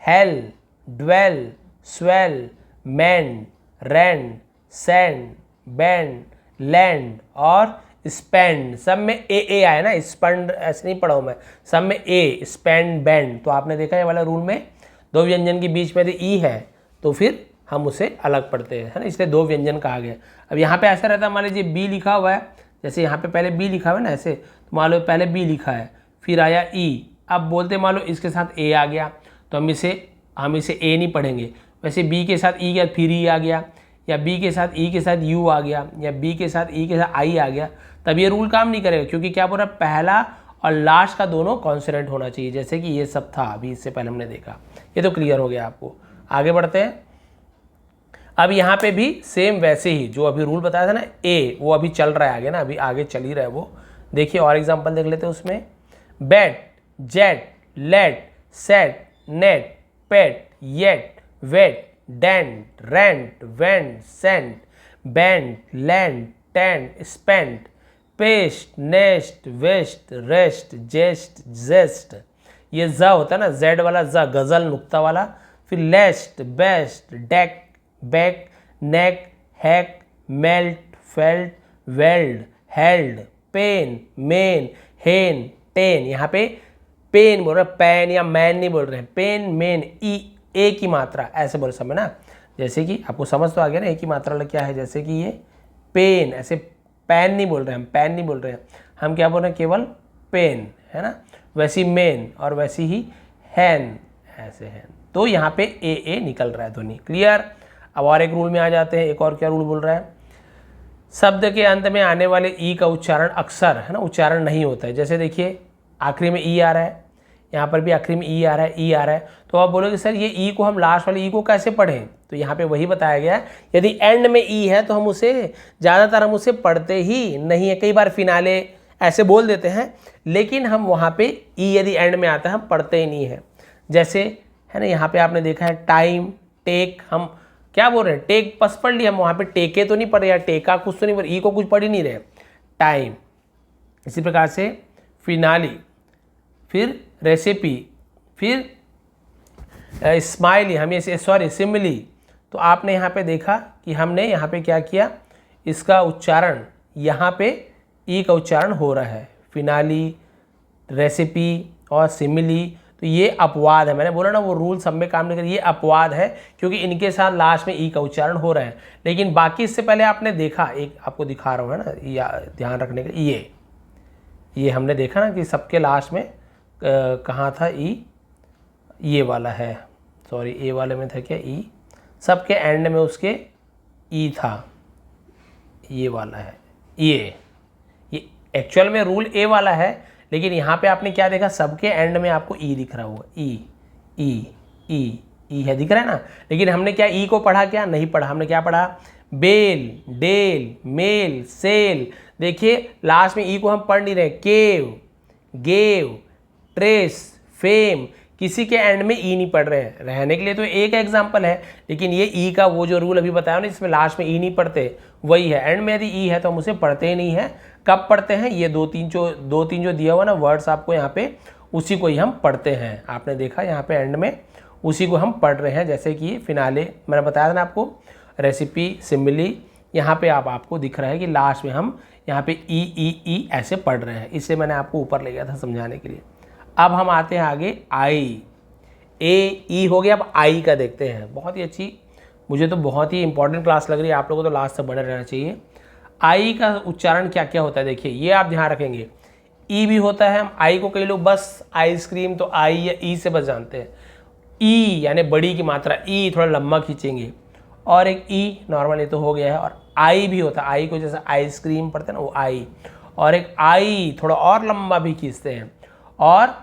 hell, dwell, swell, mend, rend, send, bend, lend और स्पेंड। सब में ए आया ना, स्पेंड ऐसे नहीं पढ़ा हूँ मैं, सब में ए, स्पेंड, बैंड। तो आपने देखा ये वाला रूल में दो व्यंजन के बीच में यदि ई है तो फिर हम उसे अलग पढ़ते हैं, है ना, इसलिए दो व्यंजन कहा गया। अब यहाँ पे ऐसा रहता है, मान लीजिए बी लिखा हुआ है, जैसे यहाँ पे पहले बी लिखा हुआ है ना ऐसे, तो मान लो पहले बी लिखा है, फिर आया ई, अब बोलते मान लो इसके साथ ए आ गया, तो हम इसे ए नहीं पढ़ेंगे। वैसे बी के साथ ई के साथ फिर ई आ गया, या बी के साथ ई के साथ यू आ गया, या बी के साथ ई के साथ आई आ गया, तब ये रूल काम नहीं करेगा, क्योंकि क्या बोल रहा है, पहला और लास्ट का दोनों कॉन्सोनेंट होना चाहिए, जैसे कि ये सब था अभी इससे पहले हमने देखा। ये तो क्लियर हो गया आपको। आगे बढ़ते हैं। अब यहाँ पे भी सेम वैसे ही जो अभी रूल बताया था ना ए, वो अभी चल रहा है आगे ना, अभी आगे चल ही रहा है वो। देखिए और एग्जांपल देख लेते हैं उसमें। Bat, jet, let, set, net, pet, yet, wet, dent, rent, went, cent, band, land, tent, spent, pest, nest, west, rest, jest, jest. ये ज होता है ना, जेड वाला ज, गजल नुक्ता वाला। फिर lest, best, deck, back, neck, hack, melt, felt, weld, held, pen, men, hen, ten. यहाँ पे पेन बोल रहे हैं, पैन या मैन नहीं बोल रहे हैं, पेन, मेन, ई, ए की मात्रा ऐसे बोल समय ना, जैसे कि आपको समझ तो आ गया ना ए की मात्रा क्या है, जैसे कि ये पेन, ऐसे पैन नहीं बोल रहे हैं, हम पैन नहीं बोल रहे हैं, हम क्या बोल रहे हैं, केवल पेन, है ना। वैसी मेन और वैसी ही हैन, ऐसे हैन। तो यहाँ पे ए निकल रहा है ध्वनि, क्लियर। अब और एक रूल में आ जाते हैं। एक और क्या रूल बोल रहा है, शब्द के अंत में आने वाले ई का उच्चारण अक्सर, है ना, उच्चारण नहीं होता है। जैसे देखिए आखिरी में ई आ रहा है, यहाँ पर भी आखिरी में ई आ रहा है, ई आ रहा है, तो आप बोलोगे सर ये ई को हम लास्ट वाले ई को कैसे पढ़ें, तो यहाँ पे वही बताया गया है, यदि एंड में ई है तो हम उसे ज़्यादातर हम उसे पढ़ते ही नहीं है। कई बार फिनाले ऐसे बोल देते हैं, लेकिन हम वहाँ पे ई यदि एंड में आता है हम पढ़ते ही नहीं है। जैसे है ना, यहाँ पे आपने देखा है टाइम, टेक, हम क्या बोल रहे हैं, टेक बस पढ़ लिया, हम वहाँ पे टेके तो नहीं पढ़ रहे, या टेका कुछ तो नहीं पढ़, ई को कुछ पढ़ ही नहीं रहे, टाइम। इसी प्रकार से फिनाली, फिर रेसिपी, फिर स्माइली, हमें सॉरी सिमिली। तो आपने यहाँ पे देखा कि हमने यहाँ पे क्या किया, इसका उच्चारण, यहाँ पे ई का उच्चारण हो रहा है, फिनाली, रेसिपी और सिमिली। तो ये अपवाद है, मैंने बोला ना वो रूल सब में काम नहीं कर, ये अपवाद है क्योंकि इनके साथ लास्ट में ई का उच्चारण हो रहा है। लेकिन बाकी इससे पहले आपने देखा, एक आपको दिखा रहा हूँ है ना, या ध्यान रखने का, ये हमने देखा ना कि सबके लास्ट में कहाँ था ई, ये वाला है, सॉरी ए वाले में था क्या ई, सबके एंड में उसके ई था, ये वाला है, ये एक्चुअल में रूल ए वाला है, लेकिन यहाँ पे आपने क्या देखा, सबके एंड में आपको ई दिख रहा होगा, ई है, दिख रहा है ना। लेकिन हमने क्या ई को पढ़ा, क्या नहीं पढ़ा, हमने क्या पढ़ा, बेल, डेल, मेल, सेल। देखिए लास्ट में ई को हम पढ़ नहीं रहे, केव, गेव, ट्रेस, फेम, किसी के एंड में ई नहीं पढ़ रहे हैं, रहने के लिए तो एक एग्जाम्पल है, लेकिन ये ई का वो जो रूल अभी बताया ना, जिसमें लास्ट में ई नहीं पढ़ते, वही है। एंड में यदि ई है तो हम उसे पढ़ते ही नहीं है। कब पढ़ते हैं, ये दो तीन जो दिया हुआ ना वर्ड्स आपको यहाँ पे, उसी को ही हम पढ़ते हैं। आपने देखा यहाँ पे एंड में उसी को हम पढ़ रहे हैं, जैसे कि फिनाले मैंने बताया था ना आपको, रेसिपी, सिमिली, यहाँ पे आपको दिख रहा है कि लास्ट में हम यहाँ पे ई ऐसे पढ़ रहे हैं। इससे मैंने आपको ऊपर ले गया था समझाने के लिए। अब हम आते हैं आगे, आई, ए ई हो गया, अब आई का देखते हैं। बहुत ही अच्छी, मुझे तो बहुत ही इंपॉर्टेंट क्लास लग रही है, आप लोगों को तो लास्ट तक बने रहना चाहिए। आई का उच्चारण क्या क्या होता है, देखिए ये आप ध्यान रखेंगे। ई भी होता है, हम आई को कई लोग बस आइसक्रीम तो आई या ई से बस जानते हैं। ई यानी बड़ी की मात्रा, ई थोड़ा लंबा खींचेंगे, और एक ई नॉर्मल, ये तो हो गया है। और आई भी होता है, आई को जैसे आइसक्रीम पढ़ते हैं ना, वो आई, और एक आई थोड़ा और लंबा भी खींचते हैं। और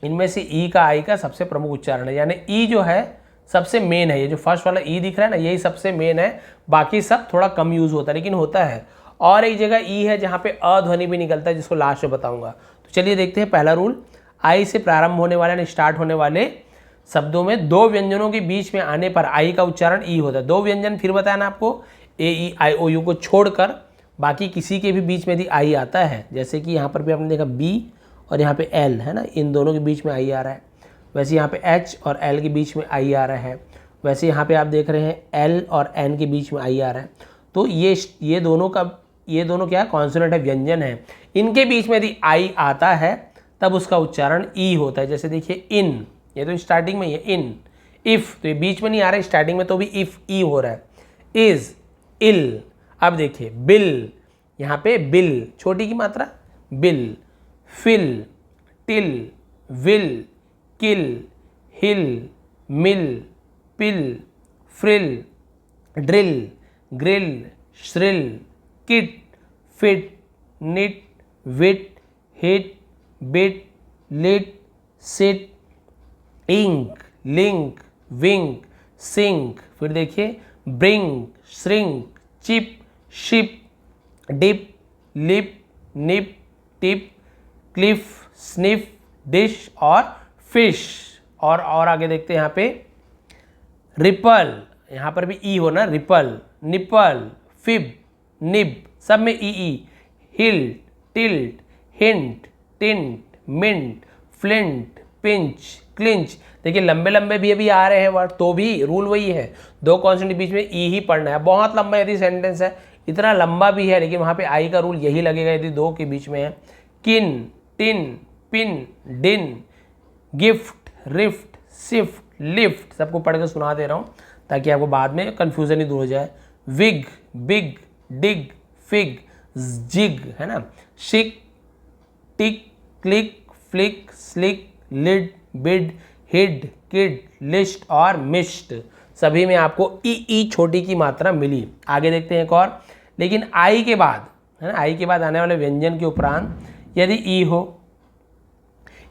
इनमें से ई का, आई का सबसे प्रमुख उच्चारण है, यानी ई जो है सबसे मेन है। ये जो फर्स्ट वाला ई दिख रहा है ना, यही सबसे मेन है, बाकी सब थोड़ा कम यूज होता है लेकिन होता है। और एक जगह ई है जहाँ पे अ ध्वनि भी निकलता है, जिसको लास्ट में बताऊंगा। तो चलिए देखते हैं पहला रूल। आई से प्रारंभ होने वाले यानी स्टार्ट होने वाले शब्दों में दो व्यंजनों के बीच में आने पर आई का उच्चारण ई होता है। दो व्यंजन फिर बताया ना आपको, ए ई आई ओ यू को छोड़कर बाकी किसी के भी बीच में यदि आई आता है, जैसे कि यहाँ पर भी आपने देखा बी और यहाँ पे एल है ना, इन दोनों के बीच में आई आ रहा है। वैसे यहाँ पे एच और एल के बीच में आई आ रहा है। वैसे यहाँ पे आप देख रहे हैं एल और एन के बीच में आई आ रहा है। तो ये दोनों क्या कॉन्सोनेंट है, व्यंजन है। इनके बीच में यदि आई आता है तब उसका उच्चारण ई होता है। जैसे देखिए इन, ये तो स्टार्टिंग में ही है, इन। इफ तो ये बीच में नहीं आ रहा है, स्टार्टिंग में तो भी इफ ई हो रहा है। Is, ill. अब देखिए बिल, यहाँ पे बिल छोटी की मात्रा, bill. Fill, till, will, kill, hill, mill, pill, frill, drill, grill, shrill, kit, fit, knit, wit, hit, bit, lit, sit, ink, link, wink, sink. फिर देखिए bring, shrink, chip, ship, dip, lip, nip, tip, cliff, sniff, dish और fish. और आगे देखते हैं यहाँ पे ripple, यहाँ पर भी ई हो ना, रिपल, निपल, फिब, निब, सब में ई। Hill, tilt, hint, tint, mint, flint, pinch, clinch. देखिए लंबे लंबे भी अभी आ रहे हैं वर्ड, तो भी रूल वही है, दो कॉन्सोनेंट के बीच में ई ही पढ़ना है। बहुत लंबा यदि सेंटेंस है, इतना लंबा भी है, लेकिन वहाँ पे आई का रूल यही लगेगा यदि दो के बीच में है। किन, टिन, पिन, डिन, गिफ्ट, रिफ्ट, शिफ्ट, लिफ्ट। सबको पढ़ के सुना दे रहा हूँ ताकि आपको बाद में कन्फ्यूजन ही दूर हो जाए। Wig, big, dig, fig, jig है ना, chick, tick, click, flick, slick, lid, bid, hid, kid, list और मिस्ट। सभी में आपको ई छोटी की मात्रा मिली। आगे देखते हैं एक और। लेकिन आई के बाद है ना, आई के बाद आने वाले व्यंजन के उपरांत यदि ई हो,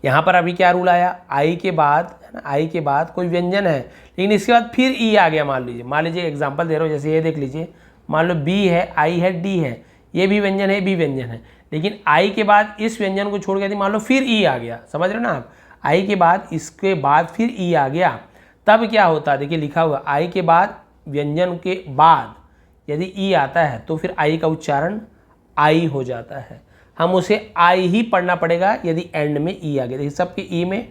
यहाँ पर अभी क्या रूल आया, आई के बाद है ना, आई के बाद कोई व्यंजन है लेकिन इसके बाद फिर ई आ गया। मान लीजिए एग्जांपल दे रहा हूँ, जैसे ये देख लीजिए, मान लो बी है, आई है, डी है, ये भी व्यंजन है, बी व्यंजन है, लेकिन आई के बाद इस व्यंजन को छोड़ के मान लो फिर ई आ गया। समझ रहे हो ना आप, आई के बाद इसके बाद फिर ई आ गया, तब क्या होता है, देखिए लिखा हुआ आई के बाद व्यंजन के बाद यदि ई आता है तो फिर आई का उच्चारण आई हो जाता है, हम उसे आई ही पढ़ना पड़ेगा यदि एंड में ई आ गया। देखिए सबके ई में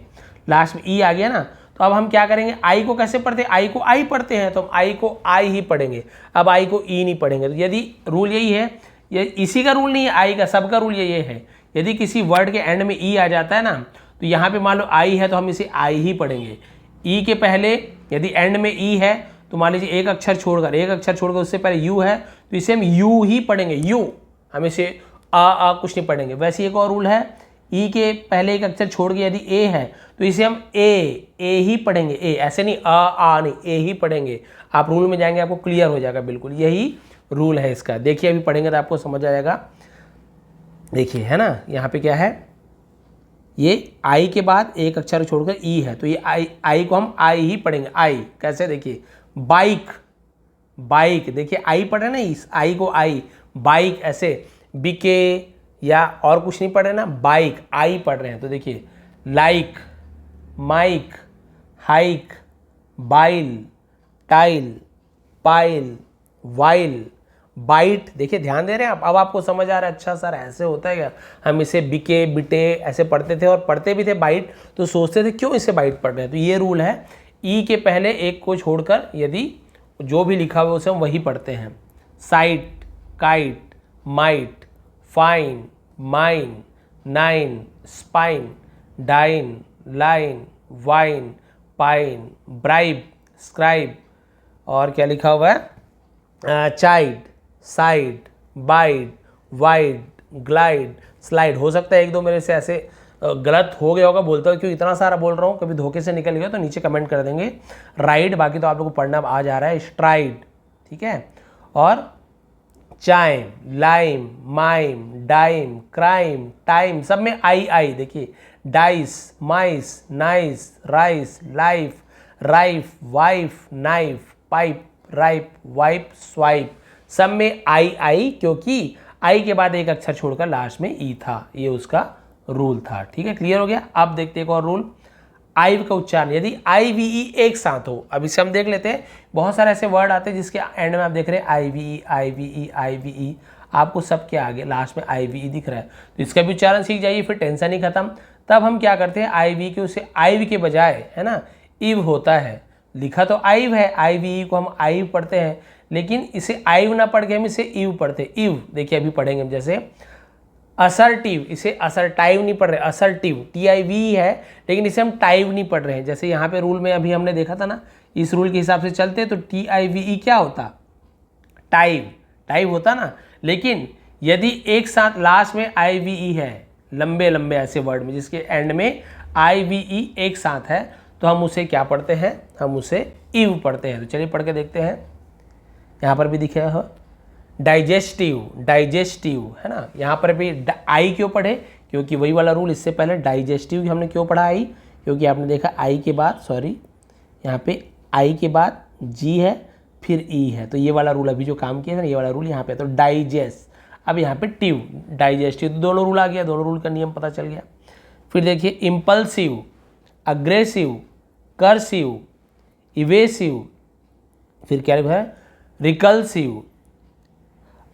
लास्ट में ई आ गया ना, तो अब हम क्या करेंगे, आई को कैसे पढ़ते हैं, आई को आई पढ़ते हैं, तो हम आई को आई ही पढ़ेंगे, अब आई को ई नहीं पढ़ेंगे। तो यदि रूल यही है, ये इसी का रूल नहीं है, आई का सबका रूल ये है, यदि किसी वर्ड के एंड में ई आ जाता है ना, तो यहाँ पे मान लो आई है तो हम इसे आई ही पढ़ेंगे। ई के पहले यदि एंड में ई है तो मान लीजिए एक अक्षर छोड़कर उससे पहले यू है तो इसे हम यू ही पढ़ेंगे, यू, हम इसे आ कुछ नहीं पढ़ेंगे। वैसे एक और रूल है, ई के पहले एक अक्षर छोड़ के यदि ए है तो इसे हम ए ही पढ़ेंगे, ए, ऐसे नहीं आ नहीं, ए ही पढ़ेंगे। आप रूल में जाएंगे आपको क्लियर हो जाएगा, बिल्कुल यही रूल है इसका। देखिए अभी पढ़ेंगे तो आपको समझ आ जाएगा। देखिए है ना, यहाँ पे क्या है, ये आई के बाद एक अक्षर छोड़कर ई है, तो ये आई को हम आई ही पढ़ेंगे। आई कैसे, देखिए बाइक, बाइक, देखिए आई पढ़ रहे ना, इस आई को आई, बाइक ऐसे, बीके या और कुछ नहीं पढ़ रहे ना, बाइक आई पढ़ रहे हैं। तो देखिए like, mike, hike, bile, tile, pile, while, bite. देखिए ध्यान दे रहे हैं आप, अब आपको समझ आ रहा है, अच्छा सर ऐसे होता है क्या, हम इसे बिके बिटे ऐसे पढ़ते थे और पढ़ते भी थे बाइट, तो सोचते थे क्यों इसे बाइट पढ़ रहे हैं। तो ये रूल है, ई के पहले एक को छोड़कर यदि जो भी लिखा हुआ उसे हम वही पढ़ते हैं। Site, kite, might, fine, mine, nine, spine, dine, line, wine, pine, bribe, scribe, और क्या लिखा हुआ है, chide, side, bide, wide, glide, slide. हो सकता है एक दो मेरे से ऐसे गलत हो गया होगा, बोलता हूँ क्यों इतना सारा बोल रहा हूँ, कभी धोखे से निकल गया तो नीचे कमेंट कर देंगे। राइड, बाकी तो आप लोगों को पढ़ना आ जा रहा है। स्ट्राइड, ठीक है, और chime, lime, mime, dime, crime, time, सब में आई। देखिए dice, mice, nice, rice, life, rife, wife, knife, pipe, ripe, wipe, swipe, सब में आई, क्योंकि आई के बाद एक अक्षर छोड़कर लास्ट में ई था, ये उसका रूल था। ठीक है, क्लियर हो गया। अब देखते हैं एक और रूल, आई का उच्चारण, यदि आई वी ई एक साथ हो। अब इसे हम देख लेते हैं, बहुत सारे ऐसे वर्ड आते हैं जिसके एंड में आप देख रहे हैं आई वी ई, आई वी ई, आई वी ई, आपको सबके आगे लास्ट में आई वी ई दिख रहा है, तो इसका भी उच्चारण सीख जाइए, फिर टेंशन ही खत्म। तब हम क्या करते हैं, आई वी के उसे आई वी के बजाय, है ना, इव होता है, लिखा तो आईव है, आई वी ई को हम आईव पढ़ते हैं, लेकिन इसे आईव ना पढ़ के हम इसे इव पढ़ते हैं। इव देखिए अभी पढ़ेंगे हम, जैसे असर्टिव, इसे असर्टाइव नहीं पढ़ रहे, असर्टिव TIV है, लेकिन इसे हम टाइव नहीं पढ़ रहे हैं। जैसे यहाँ पे रूल में अभी हमने देखा था ना, इस रूल के हिसाब से चलते तो TIVE क्या होता, टाइव होता ना। लेकिन यदि एक साथ लास्ट में IVE है, लंबे लंबे ऐसे वर्ड में जिसके एंड में IVE एक साथ है, तो हम उसे क्या पढ़ते हैं, हम उसे इव पढ़ते हैं। तो चलिए पढ़ के देखते हैं, यहाँ पर भी दिखे हो डाइजेस्टिव है ना, यहाँ पर भी आई क्यों पढ़े, क्योंकि वही वाला रूल, इससे पहले डाइजेस्टिव हमने क्यों पढ़ा आई, क्योंकि आपने देखा आई के बाद, सॉरी यहाँ पे आई के बाद जी है फिर ई है, तो ये वाला रूल अभी जो काम किया था ना, ये वाला रूल यहाँ पे, तो डाइजेस्ट, अब यहाँ पे टिव, डाइजेस्टिव, तो दोनों रूल आ गया, दोनों रूल का नियम पता चल गया। फिर देखिए इम्पल्सिव, अग्रेसिव, कर्सिव, इवेसिव, फिर क्या है रिकल्सिव,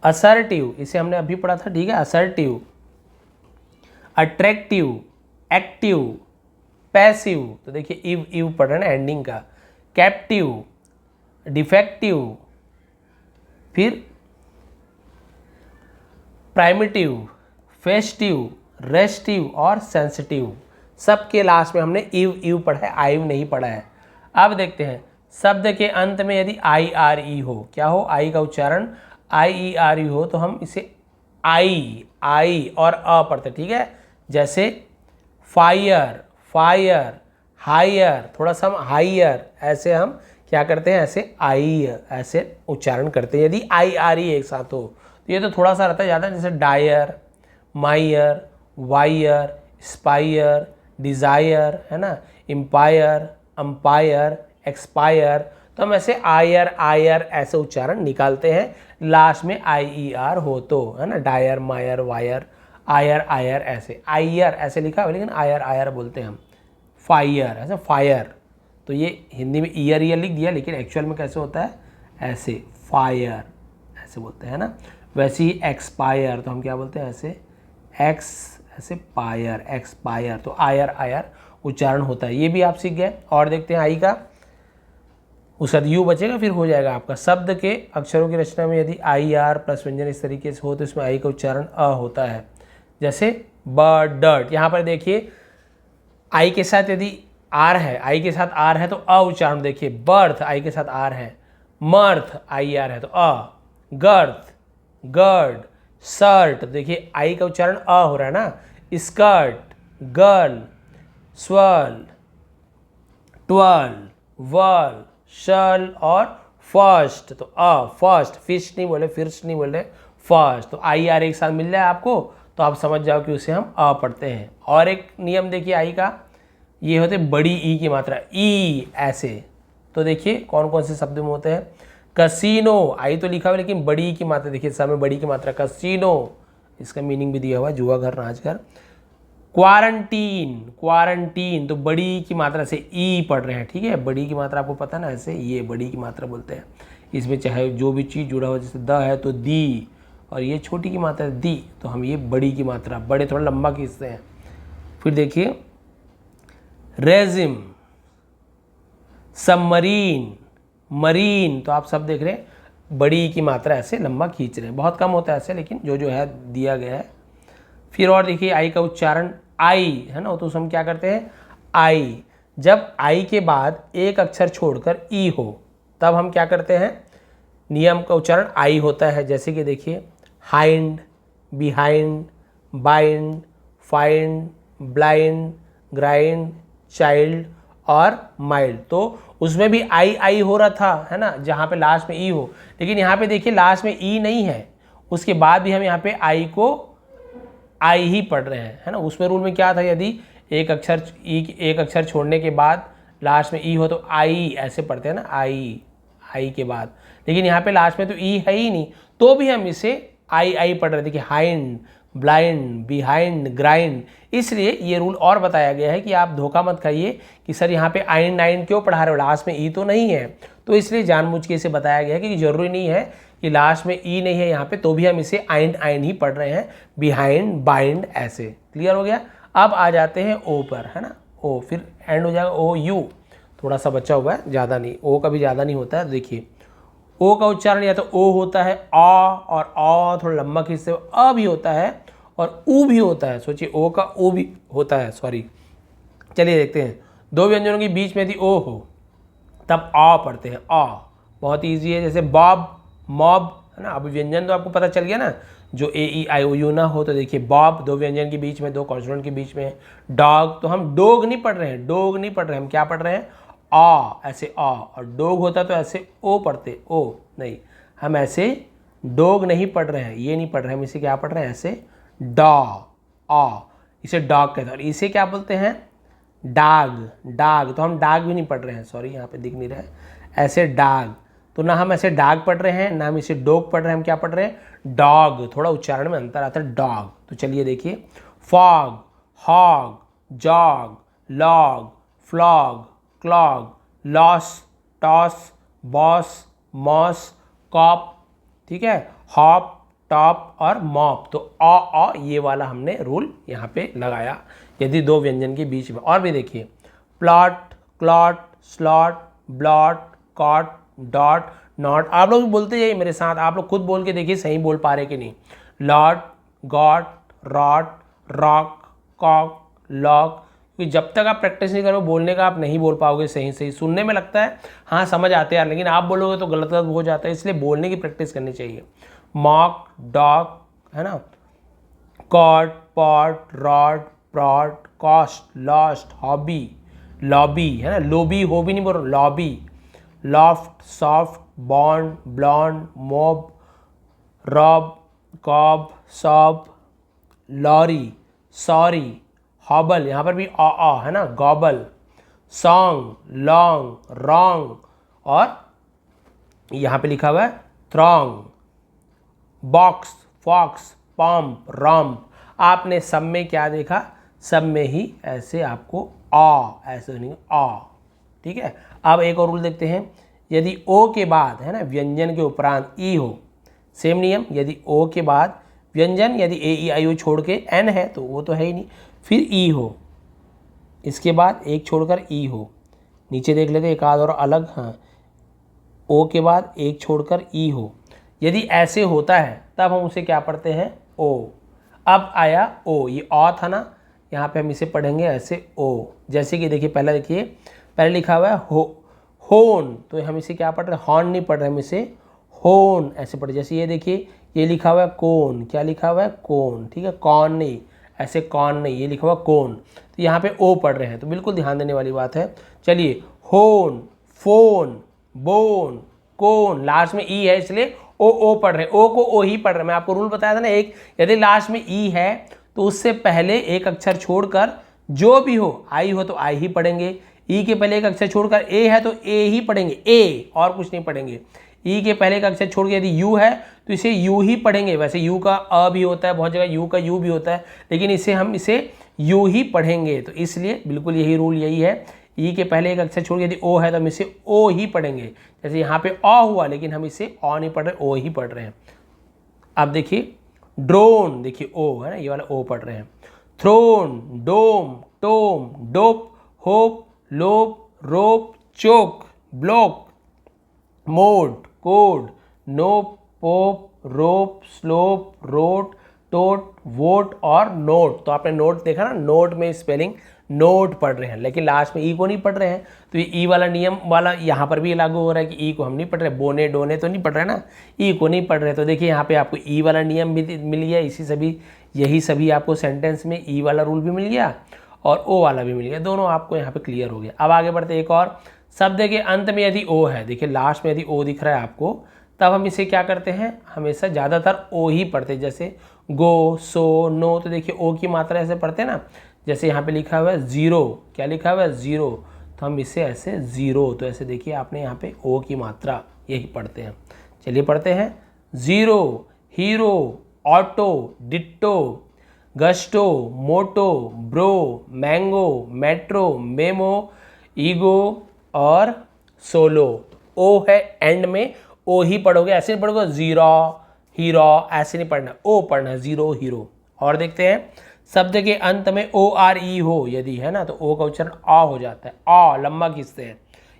असर्टिव, इसे हमने अभी पढ़ा था, ठीक है, असर्टिव, अट्रैक्टिव, एक्टिव, पैसिव, तो देखिए इव पढ़ रहे हैं ना एंडिंग का, कैप्टिव, डिफेक्टिव, फिर प्राइमिटिव, फेस्टिव, रेस्टिव और सेंसिटिव, सबके लास्ट में हमने इव पढ़ा है, आईव नहीं पढ़ा है। अब देखते हैं शब्द के अंत में यदि IRE हो, क्या हो, आई का उच्चारण IERE हो, तो हम इसे आई और अ पढ़ते, ठीक है। जैसे फायर, हायर, थोड़ा सा हम हायर, ऐसे हम क्या करते हैं, ऐसे आई ऐसे उच्चारण करते हैं यदि IRE एक साथ हो। तो ये तो थोड़ा सा रहता है ज़्यादा, जैसे डायर, मायर, वायर, स्पायर, डिज़ायर, है ना, एम्पायर, अंपायर, एक्सपायर, तो हम ऐसे आयर ऐसे उच्चारण निकालते हैं, लास्ट में IER हो तो, है ना, डायर, मायर, वायर, आयर ऐसे, आयर ऐसे लिखा हुआ, लेकिन आयर बोलते हैं हम, फायर ऐसे फायर। तो ये हिंदी में ईयर लिख दिया, लेकिन एक्चुअल में कैसे होता है, ऐसे फायर ऐसे बोलते हैं ना। वैसे ही एक्सपायर तो हम क्या बोलते हैं ऐसे ऐसे पायर एक्सपायर, तो आयर आयर उच्चारण होता है। ये भी आप सीख गए। और देखते हैं आई का, उसका यू बचेगा फिर हो जाएगा आपका। शब्द के अक्षरों की रचना में यदि आई आर प्लस व्यंजन इस तरीके से हो तो इसमें आई का उच्चारण अ होता है। जैसे बर्ड डर्ट, यहाँ पर देखिए आई के साथ यदि आर है, आई के साथ आर है तो अ उच्चारण देखिए। बर्थ आई के साथ आर है, मर्थ आई आर है तो अ। गर्थ गर्ड, शर्ट देखिए आई का उच्चारण अ हो रहा है ना। Skirt, girl, swirl, twirl, whorl, शर्ल और फर्स्ट तो अ। फर्स्ट, फिश नहीं बोले, फिर्स्ट नहीं बोले, फर्स्ट। तो आई आर एक साथ मिल जाए आपको तो आप समझ जाओ कि उसे हम अ पढ़ते हैं। और एक नियम देखिए आई का, ये होते बड़ी ई की मात्रा, ई ऐसे। तो देखिए कौन कौन से शब्द में होते हैं। कसीनो, आई तो लिखा हुआ लेकिन बड़ी ई की मात्रा देखिए, सामने बड़ी की मात्रा कसीनो, इसका मीनिंग भी दिया हुआ जुआ घर नाच घर। क्वारंटीन, क्वारंटीन तो बड़ी की मात्रा से ई पढ़ रहे हैं, ठीक है। बड़ी की मात्रा आपको पता है ना, ऐसे ये बड़ी की मात्रा बोलते हैं। इसमें चाहे जो भी चीज़ जुड़ा हो, जैसे द है तो दी, और ये छोटी की मात्रा है दी, तो हम ये बड़ी की मात्रा, बड़े थोड़ा लंबा खींचते हैं। फिर देखिए रेजिम, सबमरीन, मरीन, तो आप सब देख रहे हैं बड़ी की मात्रा ऐसे लंबा खींच रहे हैं। बहुत कम होता है ऐसे, लेकिन जो जो है दिया गया है। फिर और देखिए आई का उच्चारण आई है ना, तो हम क्या करते हैं आई, जब आई के बाद एक अक्षर छोड़कर ई हो तब हम क्या करते हैं, नियम का उच्चारण आई होता है। जैसे कि देखिए hind, behind, bind, find, blind, grind, child और माइल्ड, तो उसमें भी आई हो रहा था है ना, जहाँ पे लास्ट में ई हो। लेकिन यहाँ पे देखिए लास्ट में ई नहीं है, उसके बाद भी हम यहाँ पे आई को आई ही पढ़ रहे हैं है ना। उसमें रूल में क्या था, यदि एक अक्षर छोड़ने के बाद लास्ट में ई हो तो आई ऐसे पढ़ते हैं ना, आई के बाद। लेकिन यहाँ पे लास्ट में तो ई है ही नहीं, तो भी हम इसे आई पढ़ रहे थे कि हाइंड, ब्लाइंड, बिहाइंड, ग्राइंड। इसलिए ये रूल और बताया गया है कि आप धोखा मत खाइए कि सर यहाँ पे आइंड क्यों पढ़ा रहे हो, लास्ट में ई तो नहीं है। तो इसलिए जानबूझ के इसे बताया गया है कि जरूरी नहीं है कि लास्ट में ई नहीं है यहाँ पे, तो भी हम इसे आइंड ही पढ़ रहे हैं, बिहाइंड, बाइंड ऐसे। क्लियर हो गया। अब आ जाते हैं ओ पर है ना, ओ फिर एंड हो जाएगा ओ यू, थोड़ा सा बचा हुआ है, ज़्यादा नहीं, ओ का भी ज़्यादा नहीं होता है। देखिए ओ का उच्चारण या तो ओ होता है आ, और आ थोड़ा लंबा खींचते हुए अ भी होता है, और ऊ भी होता है। सोचिए ओ का ओ भी होता है, सॉरी। चलिए देखते हैं, दो व्यंजनों के बीच में यदि ओ हो तब आ पढ़ते हैं, आ। बहुत ईजी है, जैसे बॉब, मॉब है ना। अब व्यंजन तो आपको पता चल गया ना, जो ए ई आई ओ यू ना हो। तो देखिए बॉब दो व्यंजन के बीच में, दो कॉन्सोनेंट के बीच में। डॉग तो हम डोग नहीं पढ़ रहे हैं, डोग नहीं पढ़ रहे हैं, हम क्या पढ़ रहे हैं आ, ऐसे आ। और डोग होता तो ऐसे ओ पढ़ते, ओ नहीं, हम ऐसे डोग नहीं पढ़ रहे हैं, ये नहीं पढ़ रहे हैं, हम इसे क्या पढ़ रहे हैं ऐसे डॉ, आ, इसे डॉग कहते हैं। और इसे क्या बोलते हैं डाग, डाग तो हम डाग भी नहीं पढ़ रहे हैं, सॉरी यहाँ पे दिख नहीं रहा है, ऐसे डाग। तो ना हम ऐसे डाग पढ़ रहे हैं, ना हम इसे डॉग पढ़ रहे हैं, हम क्या पढ़ रहे हैं डॉग। थोड़ा उच्चारण में अंतर आता है, डॉग। तो चलिए देखिए fog, hog, jog, log, flog, clog, loss, toss, boss, moss, cop, ठीक है, हॉप, टॉप और मॉप। तो अ ये वाला हमने रूल यहाँ पे लगाया यदि दो व्यंजन के बीच में। और भी देखिए plot, clot, slot, blot, cot, dot, not. आप लोग बोलते जाइए मेरे साथ, आप लोग खुद बोल के देखिए सही बोल पा रहे कि नहीं। Lot, got, rot, rock, cock, lock. क्योंकि जब तक आप प्रैक्टिस नहीं करोगे बोलने का, आप नहीं बोल पाओगे सही सही। सुनने में लगता है हाँ समझ आते हैं यार, लेकिन आप बोलोगे तो गलत गलत हो जाता है, इसलिए बोलने की प्रैक्टिस करनी चाहिए। मॉक, डॉक है ना, cot, pot, rod, prod, cost, lost, hobby, lobby है ना, लोबी हो भी नहीं बोल रहा, lobby, loft, soft, bond, blond, mob, rob, cob, sob, lorry, sorry, hobble, यहाँ पर भी आ है ना, गॉबल, सॉन्ग, लॉन्ग, रॉन्ग, और यहाँ पे लिखा हुआ है throng, box, fox, pomp, romp. आपने सब में क्या देखा, सब में ही ऐसे आपको आ ऐसे नहीं आ, ठीक है। अब एक और रूल देखते हैं, यदि ओ के बाद है ना व्यंजन के उपरांत ई हो, सेम नियम, यदि ओ के बाद व्यंजन, यदि ए ई आई ओ छोड़ के एन है तो वो तो है ही नहीं, फिर ई हो, इसके बाद एक छोड़कर ई हो, नीचे देख लेते एक आध और अलग, हाँ, ओ के बाद एक छोड़कर ई हो, यदि ऐसे होता है तब हम उसे क्या पढ़ते हैं, ओ। अब आया ओ, ये ऑ था ना, यहाँ पे हम इसे पढ़ेंगे ऐसे ओ, जैसे कि देखिए पहले लिखा हुआ है होन, तो हम इसे क्या पढ़ रहे हैं, हॉर्न नहीं पढ़ रहे, हम इसे होन ऐसे पढ़े। जैसे ये देखिए ये लिखा हुआ है कोन, क्या लिखा हुआ है, कोन, ठीक है, कॉन नहीं, ऐसे कॉन नहीं, ये लिखा हुआ कोन, तो यहाँ पे ओ पढ़ रहे हैं, तो बिल्कुल ध्यान देने वाली बात है। चलिए होन, फोन, बोन, कोन, लास्ट में ई है इसलिए ओ पढ़ रहे हैं, ओ को ओ ही पढ़ रहे हैं। मैं आपको रूल बताया था ना एक, यदि लास्ट में ई है तो उससे पहले एक अक्षर छोड़कर जो भी हो, आई हो तो आई ही पढ़ेंगे, ई के पहले एक अक्षर छोड़कर ए है तो ए ही पढ़ेंगे, ए और कुछ नहीं पढ़ेंगे। ई के पहले एक अक्षर छोड़ के यदि यू है तो इसे यू ही पढ़ेंगे। वैसे यू का अ भी होता है, बहुत जगह यू का यू भी होता है, लेकिन हम इसे यू ही पढ़ेंगे, तो इसलिए बिल्कुल यही रूल यही है, ई के पहले एक अक्षर छोड़ के यदि ओ है तो हम इसे ओ ही पढ़ेंगे। जैसे यहाँ पे अ हुआ लेकिन हम इसे अ नहीं पढ़ रहे, ओ ही पढ़ रहे हैं। अब देखिए ड्रोन, देखिए ओ है ना, ये वाला ओ पढ़ रहे हैं। थ्रोन, डोम, टोम, डोप, होप, लोप, रोप, चोक, ब्लॉक, मोड, कोड, नोप, पोप, रोप, स्लोप, रोट, टोट, वोट और नोट। तो आपने नोट देखा ना, नोट में स्पेलिंग नोट पढ़ रहे हैं, लेकिन लास्ट में ई को नहीं पढ़ रहे हैं, तो ये ई वाला नियम वाला यहाँ पर भी लागू हो रहा है कि ई को हम नहीं पढ़ रहे, बोने डोने तो नहीं पढ़ रहे ना, ई को नहीं पढ़ रहे। तो देखिए यहाँ पे आपको ई वाला नियम भी मिल गया, यही सभी आपको सेंटेंस में ई वाला रूल भी मिल गया और ओ वाला भी मिल गया, दोनों आपको यहाँ पे क्लियर हो गया। अब आगे बढ़ते एक और, शब्द के अंत में यदि ओ है, देखिए लास्ट में यदि ओ दिख रहा है आपको, तब हम इसे क्या करते हैं, हमेशा ज़्यादातर ओ ही पढ़ते हैं। जैसे गो, सो, नो, तो देखिए ओ की मात्रा ऐसे पढ़ते हैं ना, जैसे यहाँ पे लिखा हुआ है ज़ीरो, क्या लिखा हुआ है, ज़ीरो, तो हम इसे ऐसे ज़ीरो, तो ऐसे देखिए आपने यहाँ पे ओ की मात्रा यही पढ़ते हैं। चलिए पढ़ते हैं, zero, hero, auto, ditto, gusto, motto, bro, mango, metro, memo, ego और सोलो। ओ है एंड में, ओ ही पढ़ोगे, ऐसे नहीं पढ़ोगे ज़ीरो हीरो, ऐसे नहीं पढ़ना, ओ पढ़ना, ज़ीरो हीरो। और देखते हैं, शब्द के अंत में ओ आर ई हो यदि है ना, तो ओ का उच्चारण आ हो जाता है, आ लंबा खींचते हैं।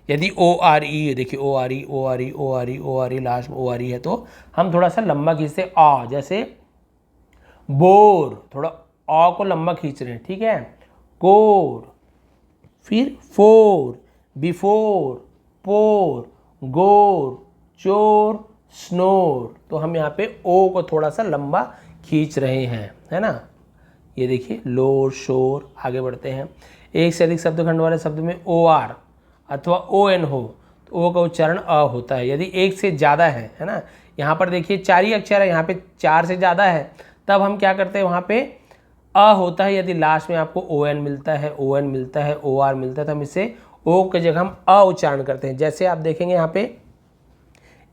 यदि ओ आर ई, देखिए O R E, O R E, O R E, O R E, last में ओ आर ई है तो हम थोड़ा सा लंबा खींचते आ, जैसे बोर, थोड़ा आ को लंबा खींच रहे हैं, ठीक है, कोर, फिर फोर, बिफोर, पोर, गोर, चोर, स्नोर, तो हम यहाँ पे ओ को थोड़ा सा लंबा खींच रहे हैं, है ना। ये देखिए लोर, शोर। आगे बढ़ते हैं, एक से अधिक शब्दखंड वाले शब्द में ओ आर अथवा ओ एन हो तो ओ का उच्चारण अ होता है। यदि एक से ज़्यादा है ना, यहाँ पर देखिए 4 ही अक्षर है, यहाँ पे 4 से ज़्यादा है, तब हम क्या करते हैं, वहाँ पे अ होता है। यदि लास्ट में आपको ओ एन मिलता है, ओ एन मिलता है, ओ आर मिलता है, तो हम इसे ओ की जगह हम अ उच्चारण करते हैं। जैसे आप देखेंगे यहाँ पे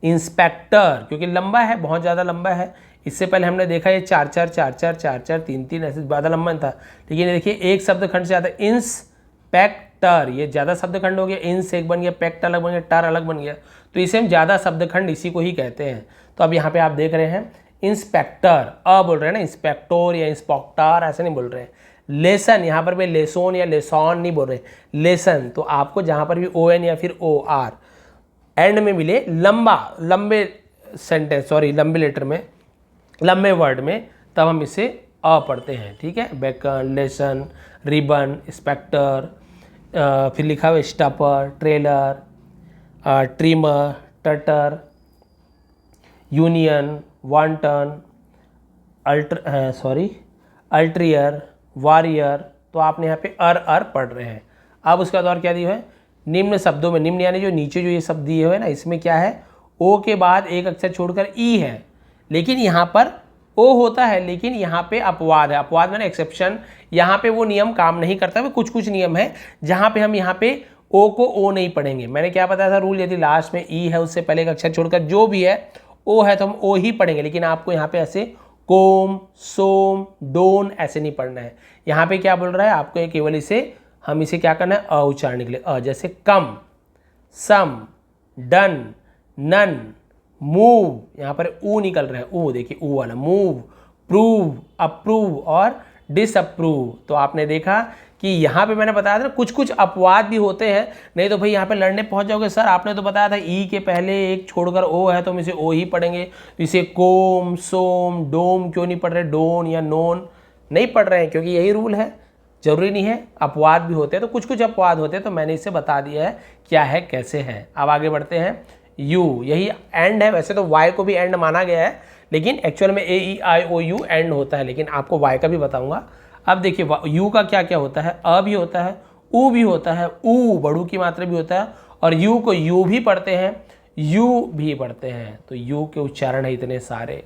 इंस्पेक्टर, क्योंकि लंबा है, बहुत ज़्यादा लंबा है, इससे पहले हमने देखा ये 4 4 4 4 4 4 3 3 ऐसे ज़्यादा लंबा था, लेकिन ये देखिए एक शब्द खंड से ज़्यादा, इंस्पेक्टर, ये ज़्यादा शब्द खंड हो गया, इंस एक बन गया, पेक्ट अलग बन गया, टर अलग बन गया, तो इसे हम ज़्यादा शब्द खंड इसी को ही कहते हैं। तो अब यहाँ पे आप देख रहे हैं इंस्पेक्टर, अ बोल रहे हैं ना, इंस्पेक्टर या इंस्पेक्टर ऐसे नहीं बोल रहे हैं। लेसन, यहाँ पर भी लेसोन या लेसॉन नहीं बोल रहे, लेसन। तो आपको जहाँ पर भी ओ एन या फिर ओ आर एंड में मिले लंबे सेंटेंस, सॉरी लंबे लेटर में, लंबे वर्ड में, तब हम इसे अ पढ़ते हैं, ठीक है। बेकन, लेसन, रिबन, इंस्पेक्टर, फिर लिखा हुआ stopper, trailer, trimmer, tatter, union, wanton, ulterior, warrior. तो आपने यहाँ पे अर पढ़ रहे हैं। अब उसका दौर क्या दिया है, निम्न शब्दों में, निम्न यानी जो नीचे जो ये शब्द दिए हुए हैं ना, इसमें क्या है, ओ के बाद एक अक्षर छोड़कर ई है, लेकिन यहाँ पर ओ होता है, लेकिन यहाँ पे अपवाद है। अपवाद मैंने एक्सेप्शन, यहाँ पे वो नियम काम नहीं करता है। कुछ नियम है जहाँ पे हम यहाँ पे ओ को ओ नहीं पढ़ेंगे। मैंने क्या बताया था रूल, यदि लास्ट में ई है उससे पहले एक अक्षर छोड़कर जो भी है ओ है तो हम ओ ही पढ़ेंगे, लेकिन आपको यहाँ पे ऐसे कोम, सोम, डोन ऐसे नहीं पढ़ना है। यहाँ पे क्या बोल रहा है आपको, केवल इसे हम इसे क्या करना है, अ उच्चारण के लिए, अ, जैसे कम, सम, डन, नन, मूव, यहाँ पर ऊ निकल रहा है, ऊ देखिए ऊ वाला, मूव, प्रूव, अप्रूव और डिसअप्रूव। तो आपने देखा कि यहाँ पे मैंने बताया था ना कुछ कुछ अपवाद भी होते हैं, नहीं तो भाई यहाँ पे लड़ने पहुँच जाओगे। सर आपने तो बताया था ई के पहले एक छोड़कर ओ है तो हम इसे ओ ही पढ़ेंगे, तो इसे कोम, सोम, डोम क्यों नहीं पढ़ रहे, डोन या नोन नहीं पढ़ रहे हैं, क्योंकि यही रूल है, जरूरी नहीं है, अपवाद भी होते हैं। तो कुछ कुछ अपवाद होते हैं, तो मैंने इसे बता दिया है क्या है कैसे है। अब आगे बढ़ते हैं, यू यही एंड है, वैसे तो वाई को भी एंड माना गया है, लेकिन एक्चुअल में AEIOU एंड होता है, लेकिन आपको वाई का भी बताऊंगा। अब देखिए यू का क्या क्या होता है, अ भी होता है, ऊ भी होता है, ऊ बड़ू की मात्रा भी होता है, और यू को यू भी पढ़ते हैं, यू भी पढ़ते हैं। तो यू के उच्चारण है इतने सारे।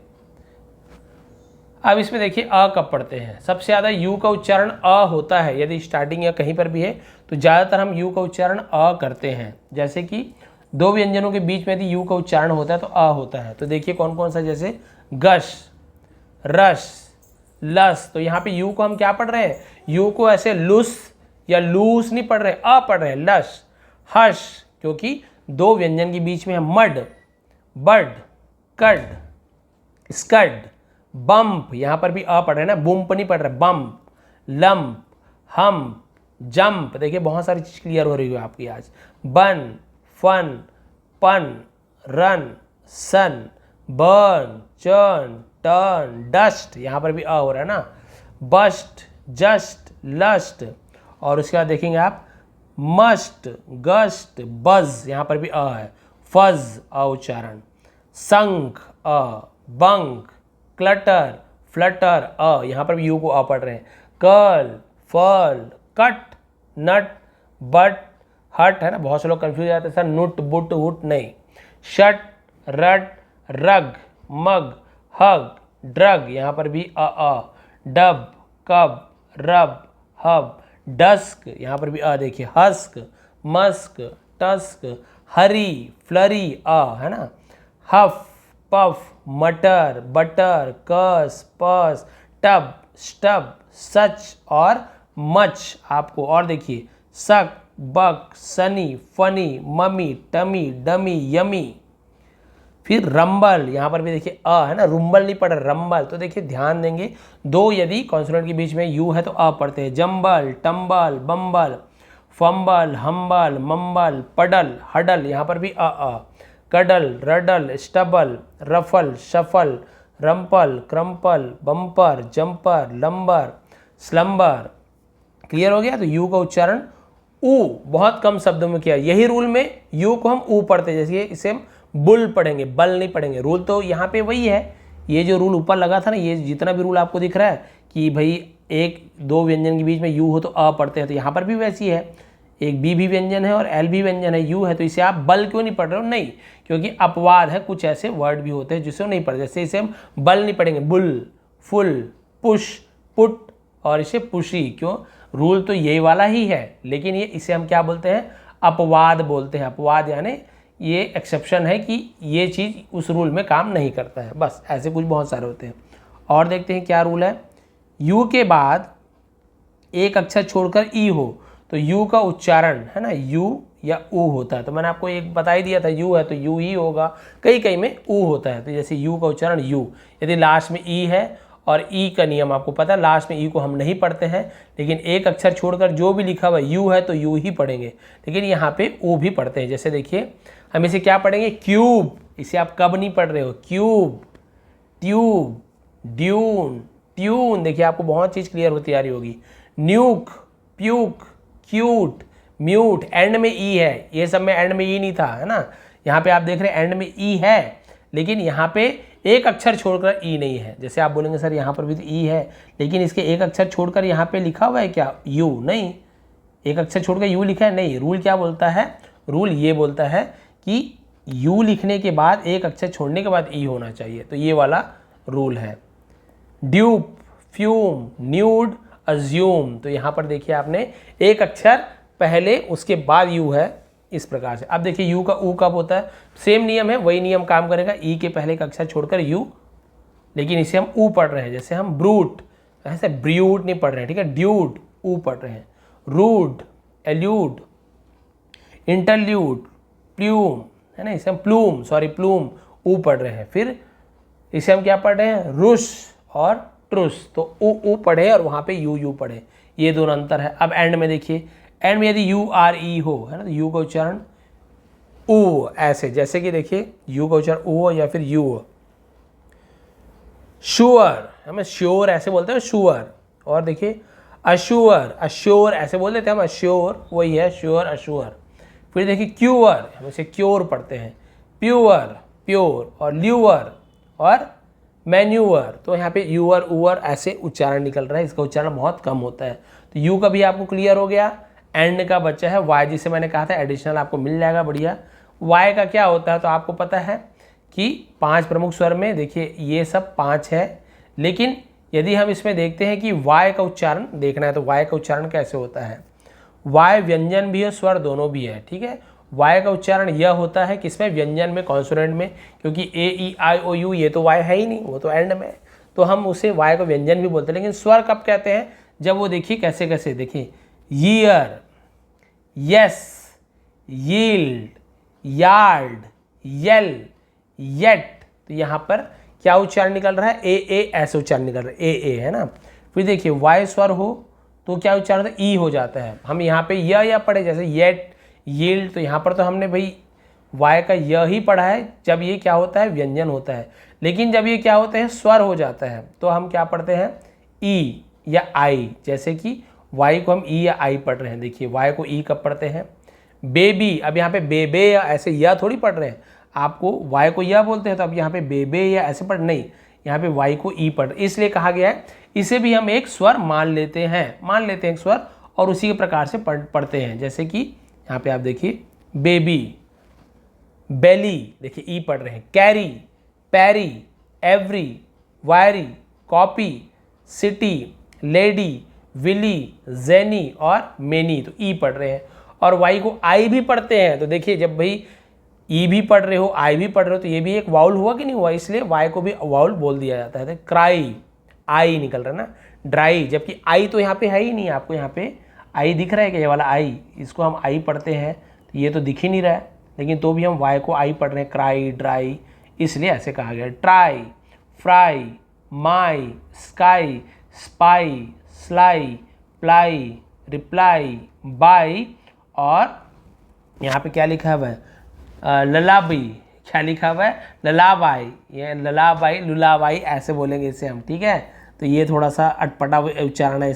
अब इसमें देखिए अ कब पढ़ते हैं, सबसे ज़्यादा यू का उच्चारण अ होता है, यदि स्टार्टिंग या कहीं पर भी है तो ज़्यादातर हम यू का उच्चारण अ करते हैं। जैसे कि दो व्यंजनों के बीच में यदि यू का उच्चारण होता है तो अ होता है। तो देखिए कौन कौन सा, जैसे गश, रस, लस। तो यहाँ पे यू को हम क्या पढ़ रहे हैं, यू को ऐसे लुस या लूस नहीं पढ़ रहे, अ पढ़ रहे हैं, लश, हश, क्योंकि दो व्यंजन के बीच में है, मड, बड, कड, स्कड, बम्प, यहाँ पर भी अ पढ़ रहे हैं ना, बुम्प नहीं पढ़ रहे, बम्प, लम्प, हम, जंप। देखिए बहुत सारी चीज क्लियर हो रही है आपकी आज। बन, फन, पन, रन, सन, बर्न, चर्न, टर्न, डस्ट, यहाँ पर भी अ हो रहा है ना, बस्ट, जस्ट, लस्ट। और उसके बाद देखेंगे आप मस्ट, गस्ट, बज, यहाँ पर भी अ है, फज अ उच्चारण, संख अ, बंक, क्लटर, फ्लटर अ, यहाँ पर भी यू को अ पढ़ रहे हैं, कर्ल, फर्ल, कट, नट, बट, हट, है ना, बहुत से लोग कंफ्यूज जाते हैं सर नुट, बुट, हुट नहीं, शट, रट, रग, मग, हग, ड्रग, यहाँ पर भी अ, डब, कब, रब, हब, डस्क, यहाँ पर भी अ देखिए, हस्क, मस्क, टस्क, हरी, फ्लरी अ, है ना, हफ, पफ, मटर, बटर, कस, पस, टब, स्टब, सच और मच आपको। और देखिए suck, buck, sunny, funny, mummy, tummy, dummy, yummy. फिर रंबल, यहाँ पर भी देखिए अ है ना, रुंबल नहीं पढ़ रहे, रंबल। तो देखिए ध्यान देंगे, दो यदि कॉन्सोनेंट के बीच में यू है तो अ पढ़ते हैं, jumble, tumble, bumble, fumble, humble, mumble, puddle, huddle, यहाँ पर भी अ, cuddle, ruddle, stubble, ruffle, shuffle, rumple, crumple, bumper, jumper, lumber, slumber. Clear हो गया। तो यू का उच्चारण ऊ बहुत कम शब्दों में किया, यही रूल में यू को हम ऊ पढ़ते हैं, जैसे इसे हम बुल पढ़ेंगे, बल नहीं पढ़ेंगे। रूल तो यहाँ पे वही है, ये जो रूल ऊपर लगा था ना, ये जितना भी रूल आपको दिख रहा है कि भाई एक दो व्यंजन के बीच में यू हो तो अ पढ़ते हैं, तो यहाँ पर भी वैसी है, एक बी भी व्यंजन है और एल भी व्यंजन है, यू है, तो इसे आप बल क्यों नहीं पढ़ रहे हो, नहीं, क्योंकि अपवाद है, कुछ ऐसे वर्ड भी होते हैं जिसे नहीं पढ़ते, जैसे इसे हम बल नहीं पढ़ेंगे, बुल, फुल, पुश, पुट और इसे पुशी। क्यों, रूल तो यही वाला ही है, लेकिन ये इसे हम क्या बोलते हैं, अपवाद बोलते हैं। अपवाद यानी ये एक्सेप्शन है कि ये चीज़ उस रूल में काम नहीं करता है, बस ऐसे कुछ बहुत सारे होते हैं। और देखते हैं क्या रूल है, यू के बाद एक अक्षर छोड़कर ई हो तो यू का उच्चारण है ना, यू या ऊ होता है। तो मैंने आपको एक बता ही दिया था, यू है तो यू ही होगा, कई कई में ऊ होता है। तो जैसे यू का उच्चारण यू, यदि लास्ट में ई है, और ई का नियम आपको पता है, लास्ट में ई को हम नहीं पढ़ते हैं, लेकिन एक अक्षर छोड़कर जो भी लिखा हुआ यू है तो यू ही पढ़ेंगे, लेकिन यहाँ पे ऊ भी पढ़ते हैं। जैसे देखिए हम इसे क्या पढ़ेंगे, क्यूब, इसे आप कब नहीं पढ़ रहे हो, क्यूब, ट्यूब, ड्यून, ट्यून। देखिए आपको बहुत चीज़ क्लियर होती आ रही होगी। न्यूक, प्यूक, क्यूट, म्यूट, एंड में ई है, ये सब में एंड में ई नहीं था, है ना, यहाँ पे आप देख रहे हैं एंड में ई है, लेकिन यहाँ पे एक अक्षर छोड़कर ई नहीं है। जैसे आप बोलेंगे सर यहाँ पर भी तो ई है, लेकिन इसके एक अक्षर छोड़कर यहाँ पे लिखा हुआ है क्या, यू, नहीं, एक अक्षर छोड़कर यू लिखा है, नहीं। रूल क्या बोलता है, रूल ये बोलता है कि यू लिखने के बाद एक अक्षर छोड़ने के बाद ई होना चाहिए, तो ये वाला रूल है। Dupe, fume, nude, assume. तो यहाँ पर देखिए आपने एक अक्षर पहले उसके बाद यू है, इस प्रकार से। अब देखिए यू का ऊ कब होता है, सेम नियम है, वही नियम काम करेगा, ई के पहले का अक्षर छोड़कर यू, लेकिन इसे हम ऊ पढ़ रहे हैं। जैसे हम ब्रूट, ऐसे ब्रूट नहीं पढ़ रहे हैं, ठीक है, ड्यूड ऊ पढ़ रहे हैं। रूड, एल्यूड, इंटरल्यूड, प्ल्यूम, है ना, इसे हम प्लूम, सॉरी प्लूम ऊ पढ़ रहे हैं। फिर इसे हम क्या पढ़ रहे हैं, रुस और ट्रुस, तो ऊ पढ़े और वहाँ पे यू पढ़े, ये दोनों अंतर है। अब एंड में देखिए, एंड में यदि यू आर ई हो, है ना, तो यू का उच्चारण ऊ, ऐसे जैसे कि देखिए यू का उच्चारण ऊ हो या फिर यू हो। श्योर, हमें श्योर ऐसे बोलते हैं, श्योर। और देखिए अश्योर, अश्योर ऐसे बोल देते हैं हम, अश्योर वही है, श्योर अश्योर। फिर देखिए क्यूअर, हम इसे क्योर पढ़ते हैं, प्योर प्योर, और ल्यूअर और मैन्यूअर, तो यहाँ पे यूअर ऊअर ऐसे उच्चारण निकल रहा है, इसका उच्चारण बहुत कम होता है। तो यू का भी आपको क्लियर हो गया। एंड का बच्चा है वाई, जिसे मैंने कहा था एडिशनल आपको मिल जाएगा, बढ़िया। वाई का क्या होता है, तो आपको पता है कि 5 प्रमुख स्वर में देखिए ये सब 5 है, लेकिन यदि हम इसमें देखते हैं कि वाई का उच्चारण देखना है, तो वाई का उच्चारण कैसे होता है। वाई व्यंजन भी है, स्वर दोनों भी है, ठीक है। वाई का उच्चारण यह होता है किसमें, व्यंजन में, कॉन्सोनेंट में, क्योंकि ए ई आई ओ यू ये तो वाई है ही नहीं, वो तो एंड में, तो हम उसे वाई को व्यंजन भी बोलते हैं। लेकिन स्वर कब कहते हैं, जब वो देखिए कैसे कैसे, देखिए ईयर, यस, यील्ड, यार्ड, यल, येट, तो यहाँ पर क्या उच्चारण निकल रहा है, ए ऐसे उच्चारण निकल रहा है, ए है ना। फिर देखिए वाई स्वर हो तो क्या उच्चारण होता है, ई हो जाता है। हम यहाँ पे या पढ़े, जैसे येट, यील्ड, तो यहाँ पर तो हमने भाई वाई का य ही पढ़ा है जब ये क्या होता है, व्यंजन होता है। लेकिन जब ये क्या होता है, स्वर हो जाता है, तो हम क्या पढ़ते हैं, ई या आई, जैसे कि वाई को हम ई या आई पढ़ रहे हैं। देखिए वाई को ई कब पढ़ते हैं, बेबी, अब यहाँ पे बेबे या ऐसे या थोड़ी पढ़ रहे हैं, आपको वाई को या बोलते हैं, तो अब यहाँ पे बेबे या ऐसे पढ़ नहीं, यहाँ पे वाई को ई पढ़, इसलिए कहा गया है इसे भी हम एक स्वर मान लेते हैं एक स्वर, और उसी के प्रकार से पढ़ते हैं। जैसे कि यहाँ पे आप देखिए बेबी, बेली, देखिए ई पढ़ रहे हैं, carry, parry, every, wiry, copy, city, lady, Willy, Jenny और मेनी, तो ई पढ़ रहे हैं। और वाई को आई भी पढ़ते हैं, तो देखिए जब भाई ई भी पढ़ रहे हो, आई भी पढ़ रहे हो, तो ये भी एक वाउल हुआ कि नहीं हुआ, इसलिए वाई को भी वाउल बोल दिया जाता है। क्राई, आई निकल रहा है ना, ड्राई, जबकि आई तो यहाँ पे है ही नहीं, आपको यहाँ पे आई दिख रहा है क्या, ये वाला आई, इसको हम आई पढ़ते हैं, तो ये तो दिख ही नहीं रहा है, लेकिन तो भी हम वाई को आई पढ़ रहे हैं, क्राई, ड्राई, इसलिए ऐसे कहा गया। Try, fry, my, sky, spy, sly, ply, reply, by, और यहाँ पे क्या लिखा हुआ है, ललाबी, क्या लिखा हुआ है, ललाबाई, ये ललाबाई, लुलाबाई ऐसे बोलेंगे इसे हम, ठीक है। तो ये थोड़ा सा अटपटा उच्चारण है,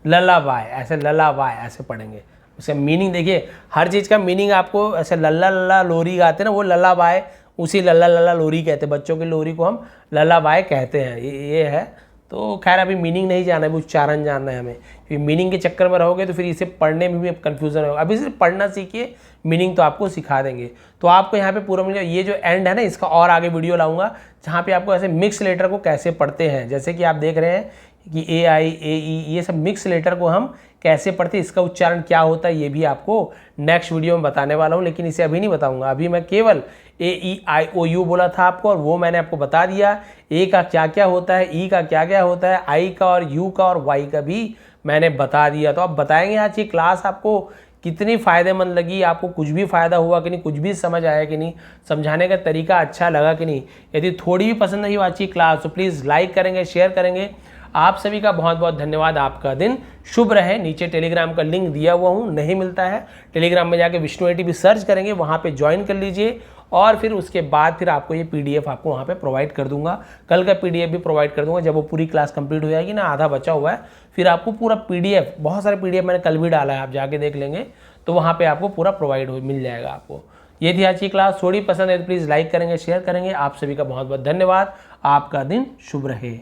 ललाबाई, ऐसे ललाबाई ऐसे पढ़ेंगे। उसे मीनिंग देखिए, हर चीज़ का मीनिंग आपको, ऐसे लल्ला लल्ला लोरी गाते हैं ना, वो ललाबाई, उसी लल्ला लल्ला लोरी कहते हैं, बच्चों की लोरी को हम ललाबाई कहते हैं, ये है। तो खैर अभी मीनिंग नहीं जानना है, अभी उच्चारण जानना है हमें, क्योंकि मीनिंग के चक्कर में रहोगे तो फिर इसे पढ़ने में भी कन्फ्यूज़न होगा। अभी सिर्फ पढ़ना सीखिए, मीनिंग तो आपको सिखा देंगे। तो आपको यहाँ पे पूरा मिल जाए। ये जो एंड है ना, इसका और आगे वीडियो लाऊंगा जहाँ पे आपको ऐसे मिक्स लेटर को कैसे पढ़ते हैं, जैसे कि आप देख रहे हैं कि ए आई, ए ई, ये सब मिक्स लेटर को हम कैसे पढ़ते हैं, इसका उच्चारण क्या होता है, ये भी आपको नेक्स्ट वीडियो में बताने वाला हूँ, लेकिन इसे अभी नहीं बताऊँगा। अभी मैं केवल ए ई आई ओ यू बोला था आपको, और वो मैंने आपको बता दिया। ए का क्या क्या होता है, ई का क्या क्या होता है, आई का और यू का और वाई का भी मैंने बता दिया। तो आप बताएंगे आज ये क्लास आपको कितनी फ़ायदेमंद लगी, आपको कुछ भी फ़ायदा हुआ कि नहीं, कुछ भी समझ आया कि नहीं, समझाने का तरीका अच्छा लगा कि नहीं। यदि थोड़ी भी पसंद नहीं हुआ अच्छी क्लास तो प्लीज़ लाइक करेंगे, शेयर करेंगे। आप सभी का बहुत बहुत धन्यवाद, आपका दिन शुभ रहे। नीचे टेलीग्राम का लिंक दिया हुआ हूँ, नहीं मिलता है टेलीग्राम में जाके विष्णु ATP सर्च करेंगे, वहाँ पे ज्वाइन कर लीजिए, और फिर उसके बाद फिर आपको ये PDF आपको वहाँ पे प्रोवाइड कर दूंगा। कल का PDF भी प्रोवाइड कर दूंगा, जब वो पूरी क्लास कंप्लीट हो जाएगी ना, आधा बचा हुआ है, फिर आपको पूरा PDF, बहुत सारे PDF मैंने कल भी डाला है, आप जाके देख लेंगे, तो वहाँ पे आपको पूरा प्रोवाइड मिल जाएगा आपको। ये थी आज की क्लास, थोड़ी पसंद है तो प्लीज़ लाइक करेंगे, शेयर करेंगे। आप सभी का बहुत बहुत धन्यवाद, आपका दिन शुभ रहे।